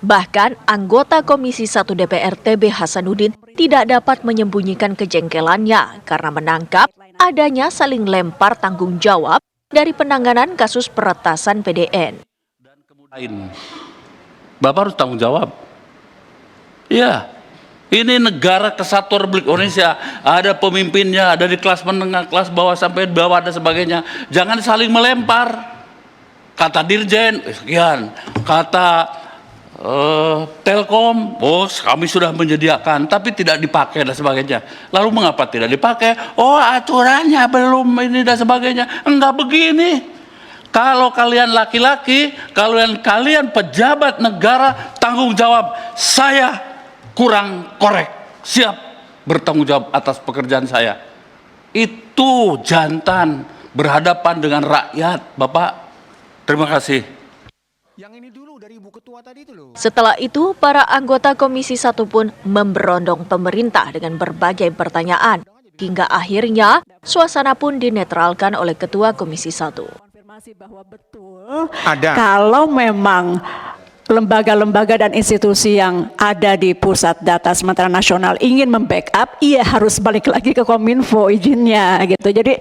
Bahkan anggota Komisi 1 DPR TB Hasanuddin tidak dapat menyembunyikan kejengkelannya karena menangkap adanya saling lempar tanggung jawab dari penanganan kasus peretasan PDN. Bapak harus tanggung jawab. Iya, ini negara kesatuan Republik Indonesia, ada pemimpinnya, dari kelas menengah, kelas bawah sampai bawah dan sebagainya. Jangan saling melempar. Kata Dirjen, sekian. Kata Telkom, oh kami sudah menyediakan, tapi tidak dipakai dan sebagainya. Lalu mengapa tidak dipakai? Oh aturannya belum ini dan sebagainya. Enggak begini. Kalau kalian laki-laki, kalian pejabat negara, tanggung jawab. Saya kurang korek, siap bertanggung jawab atas pekerjaan saya. Itu jantan berhadapan dengan rakyat, Bapak. Terima kasih. Setelah itu, para anggota Komisi 1 pun memberondong pemerintah dengan berbagai pertanyaan. Hingga akhirnya, suasana pun dinetralkan oleh Ketua Komisi 1. Kalau memang lembaga-lembaga dan institusi yang ada di pusat data sementara nasional ingin membackup, iya harus balik lagi ke Kominfo izinnya gitu. Jadi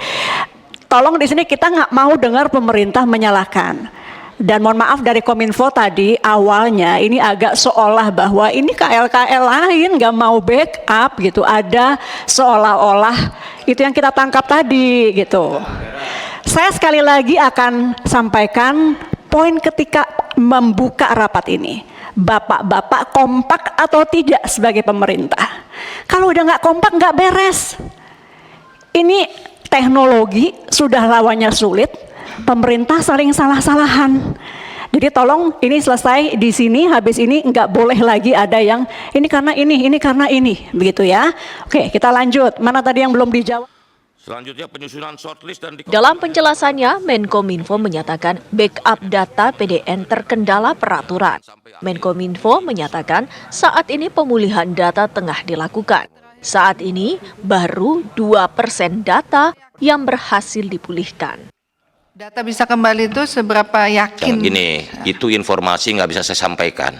tolong di sini kita nggak mau dengar pemerintah menyalahkan. Dan mohon maaf dari Kominfo tadi awalnya ini agak seolah bahwa ini KL-KL lain nggak mau backup gitu. Ada seolah-olah itu yang kita tangkap tadi gitu. Saya sekali lagi akan sampaikan poin ketika membuka rapat ini. Bapak-bapak kompak atau tidak sebagai pemerintah? Kalau udah nggak kompak nggak beres. Ini teknologi sudah lawannya sulit, pemerintah saling salah-salahan. Jadi tolong ini selesai di sini, habis ini nggak boleh lagi ada yang ini karena ini, begitu ya. Oke, kita lanjut. Mana tadi yang belum dijawab? Selanjutnya penyusunan shortlist dan Dalam penjelasannya, Menkominfo menyatakan backup data PDN terkendala peraturan. Menkominfo menyatakan saat ini pemulihan data tengah dilakukan. Saat ini baru 2% data yang berhasil dipulihkan. Data bisa kembali itu seberapa yakin? Gini, itu informasi nggak bisa saya sampaikan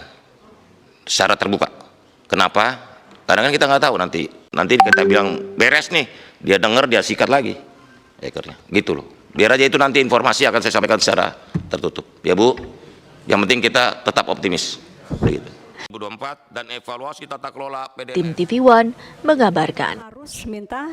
secara terbuka. Kenapa? Karena kan kita nggak tahu nanti kita bilang beres nih, dia dengar dia sikat lagi ekornya, gitu loh. Biar aja itu nanti informasi akan saya sampaikan secara tertutup, ya Bu. Yang penting kita tetap optimis. Begitu. 2024 dan evaluasi tata kelola PDN. Tim TV One mengabarkan. Harus minta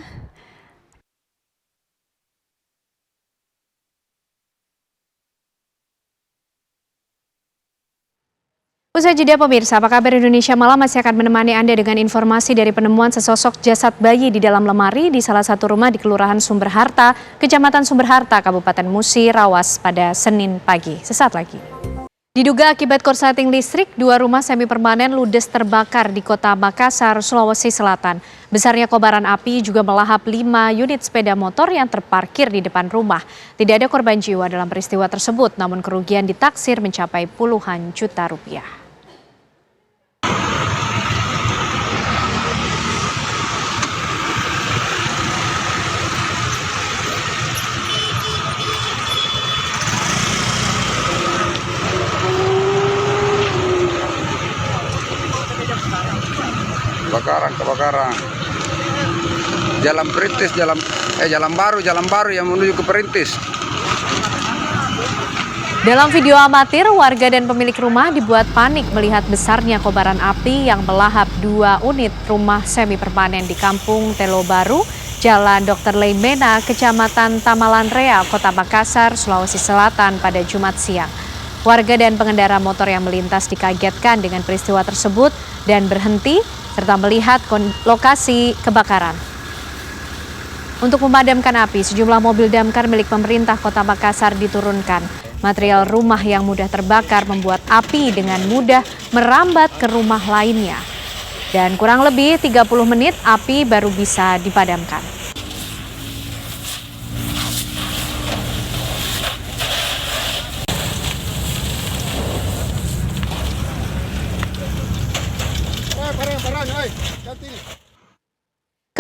Usai jeda pemirsa, apa kabar Indonesia Malam masih akan menemani Anda dengan informasi dari penemuan sesosok jasad bayi di dalam lemari di salah satu rumah di Kelurahan Sumberharta, Kecamatan Sumberharta, Kabupaten Musi Rawas pada Senin pagi. Sesaat lagi. Diduga akibat korsleting listrik, 2 rumah semi permanen ludes terbakar di Kota Makassar, Sulawesi Selatan. Besarnya kobaran api juga melahap 5 unit sepeda motor yang terparkir di depan rumah. Tidak ada korban jiwa dalam peristiwa tersebut, namun kerugian ditaksir mencapai puluhan juta rupiah. Kebakaran. Jalan Perintis, jalan baru yang menuju ke Perintis. Dalam video amatir, warga dan pemilik rumah dibuat panik melihat besarnya kobaran api yang melahap 2 unit rumah semi permanen di Kampung Telo Baru, Jalan Dr. Leimena, Kecamatan Tamalanrea, Kota Makassar, Sulawesi Selatan pada Jumat siang. Warga dan pengendara motor yang melintas dikagetkan dengan peristiwa tersebut dan berhenti serta melihat lokasi kebakaran. Untuk memadamkan api, sejumlah mobil damkar milik pemerintah Kota Makassar diturunkan. Material rumah yang mudah terbakar membuat api dengan mudah merambat ke rumah lainnya. Dan kurang lebih 30 menit api baru bisa dipadamkan.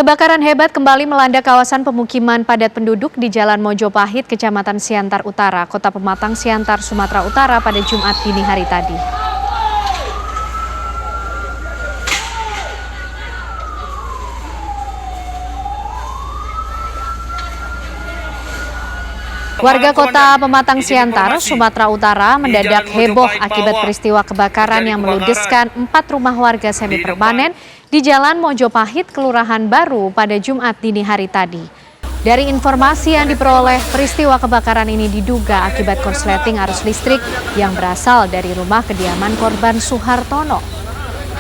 Kebakaran hebat kembali melanda kawasan pemukiman padat penduduk di Jalan Mojopahit, Kecamatan Siantar Utara, Kota Pematang, Siantar, Sumatera Utara pada Jumat dini hari tadi. Warga Kota Pematang Siantar, Sumatera Utara mendadak heboh akibat peristiwa kebakaran yang meludeskan 4 rumah warga semi permanen di Jalan Mojopahit, Kelurahan Baru pada Jumat dini hari tadi. Dari informasi yang diperoleh, peristiwa kebakaran ini diduga akibat korsleting arus listrik yang berasal dari rumah kediaman korban Suhartono.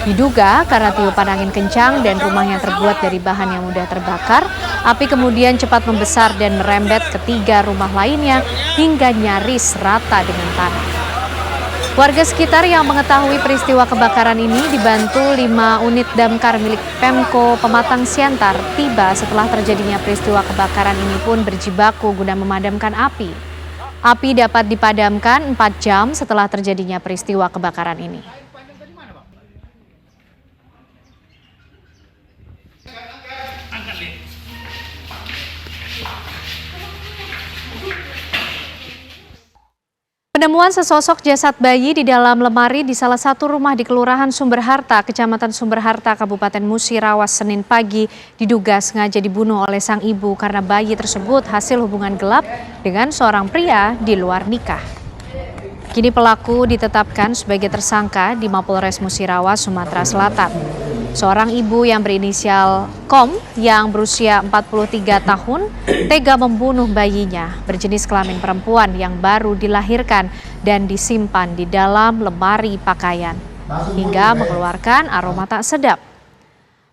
Diduga karena tiupan angin kencang dan rumah yang terbuat dari bahan yang mudah terbakar, api kemudian cepat membesar dan merembet ke 3 rumah lainnya hingga nyaris rata dengan tanah. Warga sekitar yang mengetahui peristiwa kebakaran ini dibantu 5 unit damkar milik Pemko Pematang Siantar tiba setelah terjadinya peristiwa kebakaran ini pun berjibaku guna memadamkan api. Api dapat dipadamkan 4 jam setelah terjadinya peristiwa kebakaran ini. Penemuan sesosok jasad bayi di dalam lemari di salah satu rumah di Kelurahan Sumberharta, Kecamatan Sumberharta, Kabupaten Musirawas, Senin pagi diduga sengaja dibunuh oleh sang ibu karena bayi tersebut hasil hubungan gelap dengan seorang pria di luar nikah. Kini pelaku ditetapkan sebagai tersangka di Mapolres Musirawas, Sumatera Selatan. Seorang ibu yang berinisial Kom yang berusia 43 tahun tega membunuh bayinya berjenis kelamin perempuan yang baru dilahirkan dan disimpan di dalam lemari pakaian hingga mengeluarkan aroma tak sedap.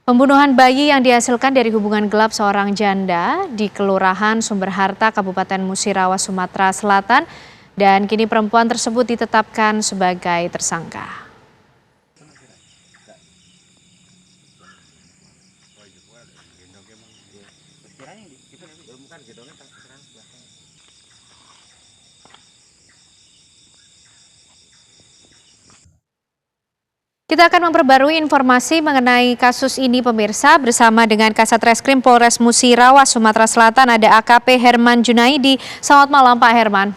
Pembunuhan bayi yang dihasilkan dari hubungan gelap seorang janda di Kelurahan Sumberharta, Kabupaten Musirawas, Sumatera Selatan, dan kini perempuan tersebut ditetapkan sebagai tersangka. Kita akan memperbarui informasi mengenai kasus ini pemirsa bersama dengan Kasat Reskrim Polres Musirawas, Sumatera Selatan ada AKP Herman Junaidi. Selamat malam Pak Herman.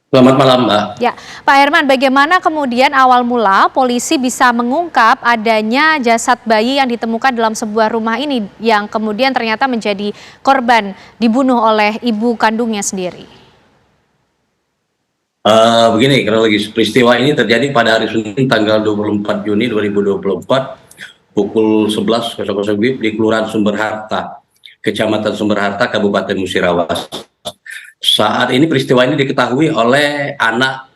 Selamat malam Mbak. Ya, Pak Herman, bagaimana kemudian awal mula polisi bisa mengungkap adanya jasad bayi yang ditemukan dalam sebuah rumah ini yang kemudian ternyata menjadi korban dibunuh oleh ibu kandungnya sendiri? Begini, kronologis peristiwa ini terjadi pada hari Senin tanggal 24 Juni 2024 pukul 11.00 di Kelurahan Sumberharta, Kecamatan Sumberharta, Kabupaten Musirawas. Saat ini peristiwa ini diketahui oleh anak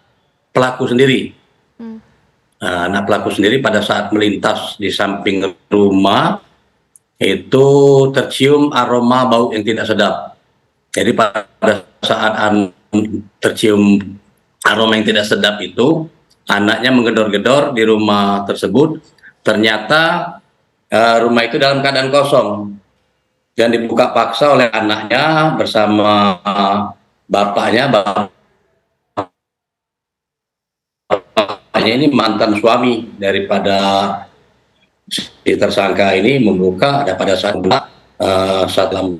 pelaku sendiri. Anak pelaku sendiri pada saat melintas di samping rumah itu tercium aroma bau yang tidak sedap. Jadi pada saat tercium aroma yang tidak sedap itu, anaknya menggedor-gedor di rumah tersebut. Ternyata rumah itu dalam keadaan kosong dan dibuka paksa oleh anaknya bersama bapaknya. Bapaknya ini mantan suami daripada si tersangka ini membuka ada pada saat dalam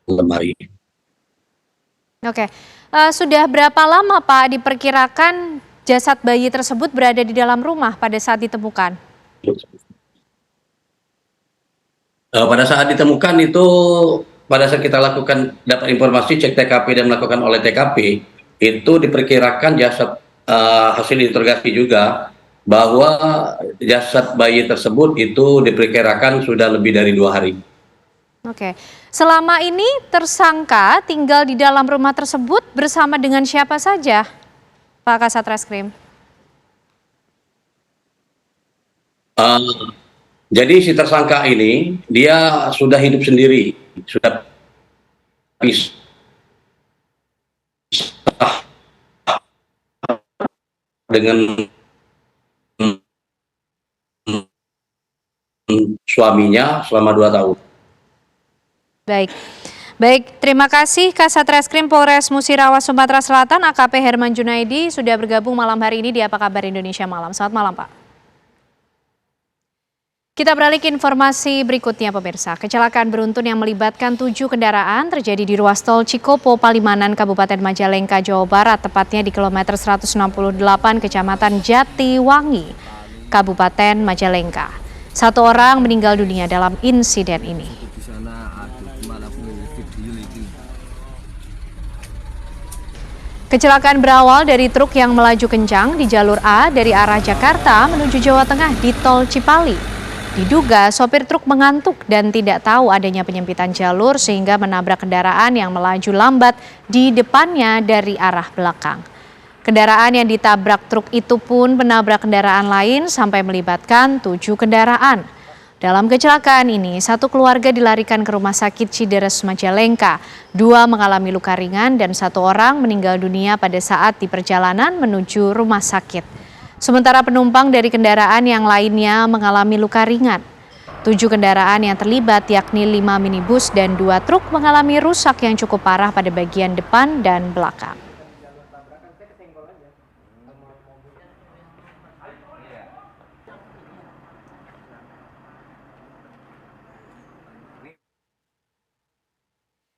lemari. Oke. Sudah berapa lama Pak diperkirakan jasad bayi tersebut berada di dalam rumah pada saat ditemukan? Pada saat ditemukan itu, pada saat kita lakukan dapat informasi cek TKP dan melakukan oleh TKP, itu diperkirakan jasad hasil interogasi juga bahwa jasad bayi tersebut itu diperkirakan sudah lebih dari 2 hari. Oke, selama ini tersangka tinggal di dalam rumah tersebut bersama dengan siapa saja, Pak Kasat Reskrim? Jadi si tersangka ini dia sudah hidup sendiri, sudah pisah dengan suaminya selama 2 tahun. Baik, terima kasih Kasat Reskrim Polres Musirawas, Sumatera Selatan, AKP Herman Junaidi sudah bergabung malam hari ini di Apa Kabar Indonesia Malam. Selamat malam Pak. Kita beralih ke informasi berikutnya pemirsa. Kecelakaan beruntun yang melibatkan 7 kendaraan terjadi di ruas tol Cikopo, Palimanan, Kabupaten Majalengka, Jawa Barat, tepatnya di kilometer 168 Kecamatan Jatiwangi, Kabupaten Majalengka. 1 orang meninggal dunia dalam insiden ini. Kecelakaan berawal dari truk yang melaju kencang di jalur A dari arah Jakarta menuju Jawa Tengah di tol Cipali. Diduga sopir truk mengantuk dan tidak tahu adanya penyempitan jalur sehingga menabrak kendaraan yang melaju lambat di depannya dari arah belakang. Kendaraan yang ditabrak truk itu pun menabrak kendaraan lain sampai melibatkan 7 kendaraan. Dalam kecelakaan ini, 1 keluarga dilarikan ke Rumah Sakit Cideres Majalengka, 2 mengalami luka ringan dan 1 orang meninggal dunia pada saat di perjalanan menuju rumah sakit. Sementara penumpang dari kendaraan yang lainnya mengalami luka ringan. 7 kendaraan yang terlibat yakni 5 minibus dan 2 truk mengalami rusak yang cukup parah pada bagian depan dan belakang.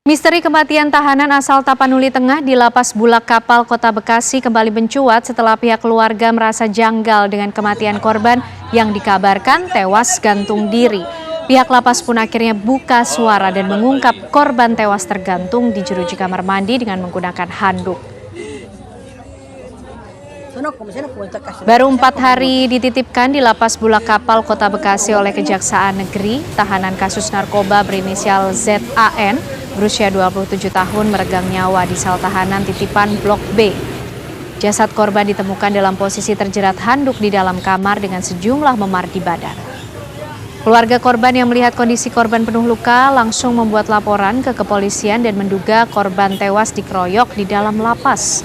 Misteri kematian tahanan asal Tapanuli Tengah di Lapas Bulak Kapal Kota Bekasi kembali mencuat setelah pihak keluarga merasa janggal dengan kematian korban yang dikabarkan tewas gantung diri. Pihak lapas pun akhirnya buka suara dan mengungkap korban tewas tergantung di jeruji kamar mandi dengan menggunakan handuk. Baru 4 hari dititipkan di Lapas Bulak Kapal Kota Bekasi oleh Kejaksaan Negeri, tahanan kasus narkoba berinisial ZAN berusia 27 tahun meregang nyawa di sel tahanan titipan Blok B. Jasad korban ditemukan dalam posisi terjerat handuk di dalam kamar dengan sejumlah memar di badan. Keluarga korban yang melihat kondisi korban penuh luka langsung membuat laporan ke kepolisian dan menduga korban tewas dikeroyok di dalam lapas.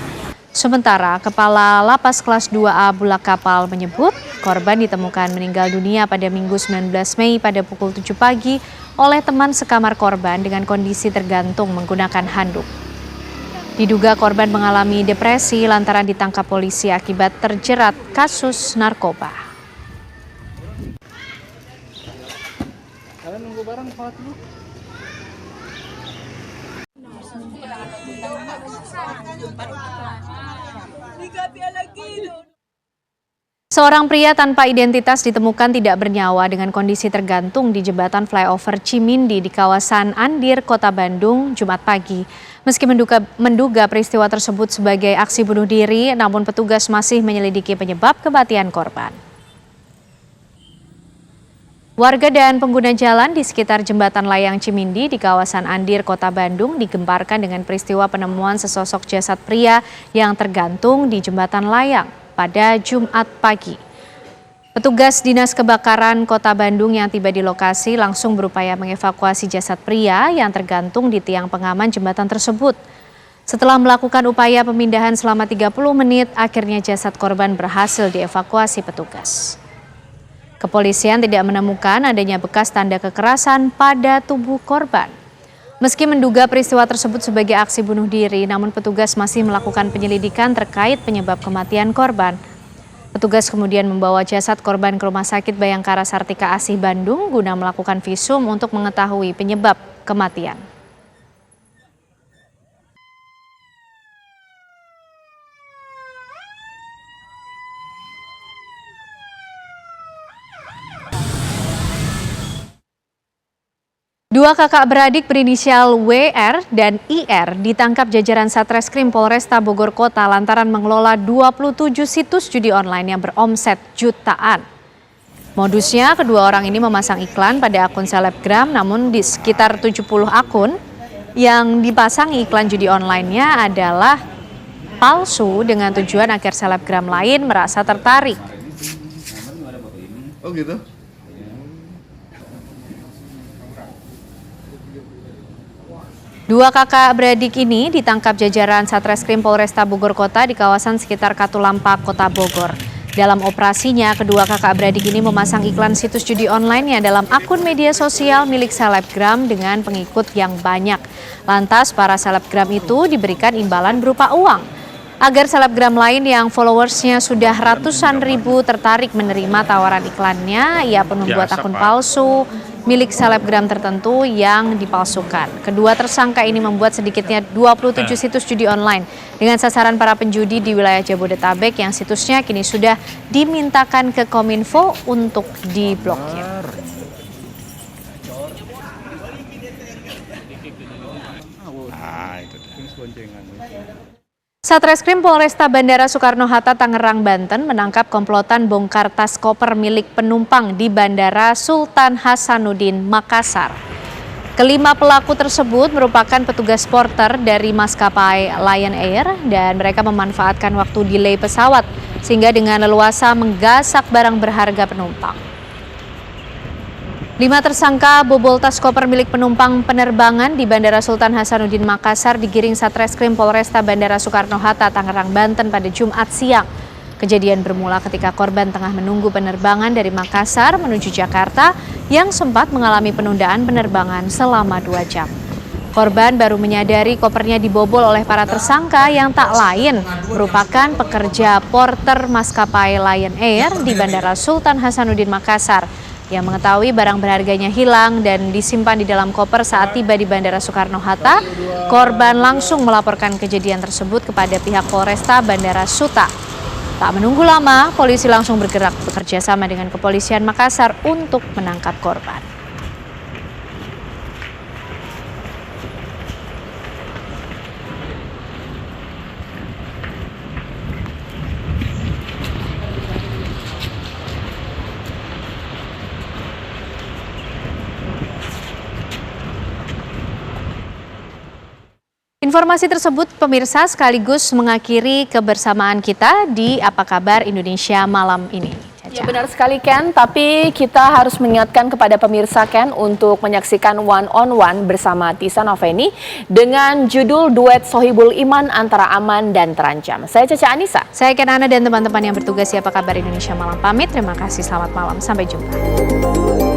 Sementara Kepala Lapas Kelas 2A Bulak Kapal menyebut korban ditemukan meninggal dunia pada Minggu 19 Mei pada pukul 7 pagi oleh teman sekamar korban dengan kondisi tergantung menggunakan handuk. Diduga korban mengalami depresi lantaran ditangkap polisi akibat terjerat kasus narkoba. Kalian nunggu bareng sholat dulu. Seorang pria tanpa identitas ditemukan tidak bernyawa dengan kondisi tergantung di jembatan flyover Cimindi di kawasan Andir, Kota Bandung, Jumat pagi. Meski menduga peristiwa tersebut sebagai aksi bunuh diri, namun petugas masih menyelidiki penyebab kematian korban. Warga dan pengguna jalan di sekitar jembatan layang Cimindi di kawasan Andir, Kota Bandung digemparkan dengan peristiwa penemuan sesosok jasad pria yang tergantung di jembatan layang pada Jumat pagi. Petugas Dinas Kebakaran Kota Bandung yang tiba di lokasi langsung berupaya mengevakuasi jasad pria yang tergantung di tiang pengaman jembatan tersebut. Setelah melakukan upaya pemindahan selama 30 menit, akhirnya jasad korban berhasil dievakuasi petugas. Kepolisian tidak menemukan adanya bekas tanda kekerasan pada tubuh korban. Meski menduga peristiwa tersebut sebagai aksi bunuh diri, namun petugas masih melakukan penyelidikan terkait penyebab kematian korban. Petugas kemudian membawa jasad korban ke Rumah Sakit Bayangkara Sartika Asih Bandung guna melakukan visum untuk mengetahui penyebab kematian. Dua kakak beradik berinisial WR dan IR ditangkap jajaran Satreskrim Polresta Bogor Kota lantaran mengelola 27 situs judi online yang beromset jutaan. Modusnya, kedua orang ini memasang iklan pada akun selebgram, namun di sekitar 70 akun yang dipasangi iklan judi online-nya adalah palsu dengan tujuan agar selebgram lain merasa tertarik. Oh gitu? Dua kakak beradik ini ditangkap jajaran Satreskrim Polresta Bogor Kota di kawasan sekitar Katulampa, Kota Bogor. Dalam operasinya, kedua kakak beradik ini memasang iklan situs judi online yang dalam akun media sosial milik selebgram dengan pengikut yang banyak. Lantas para selebgram itu diberikan imbalan berupa uang. agar selebgram lain yang followersnya sudah ratusan ribu tertarik menerima tawaran iklannya. Ia pun membuat akun palsu milik selebgram tertentu yang dipalsukan. Kedua tersangka ini membuat sedikitnya 27 situs judi online dengan sasaran para penjudi di wilayah Jabodetabek yang situsnya kini sudah dimintakan ke Kominfo untuk diblokir. Satreskrim Polresta Bandara Soekarno-Hatta Tangerang, Banten menangkap komplotan bongkar tas koper milik penumpang di Bandara Sultan Hasanuddin, Makassar. Kelima pelaku tersebut merupakan petugas porter dari maskapai Lion Air dan mereka memanfaatkan waktu delay pesawat sehingga dengan leluasa menggasak barang berharga penumpang. 5 tersangka bobol tas koper milik penumpang penerbangan di Bandara Sultan Hasanuddin Makassar digiring Satreskrim Polresta Bandara Soekarno-Hatta Tangerang, Banten pada Jumat siang. Kejadian bermula ketika korban tengah menunggu penerbangan dari Makassar menuju Jakarta yang sempat mengalami penundaan penerbangan selama 2 jam. Korban baru menyadari kopernya dibobol oleh para tersangka yang tak lain merupakan pekerja porter maskapai Lion Air di Bandara Sultan Hasanuddin Makassar. Yang mengetahui barang berharganya hilang dan disimpan di dalam koper saat tiba di Bandara Soekarno-Hatta, korban langsung melaporkan kejadian tersebut kepada pihak Polresta Bandara Suta. Tak menunggu lama, polisi langsung bergerak bekerja sama dengan Kepolisian Makassar untuk menangkap korban. Informasi tersebut pemirsa sekaligus mengakhiri kebersamaan kita di Apa Kabar Indonesia malam ini. Ya benar sekali Ken, tapi kita harus mengingatkan kepada pemirsa Ken untuk menyaksikan One on One bersama Tisa Noveni dengan judul Duet Sohibul Iman Antara Aman dan Terancam. Saya Caca Anissa. Saya Ken Ana dan teman-teman yang bertugas di Apa Kabar Indonesia malam pamit. Terima kasih, selamat malam, sampai jumpa.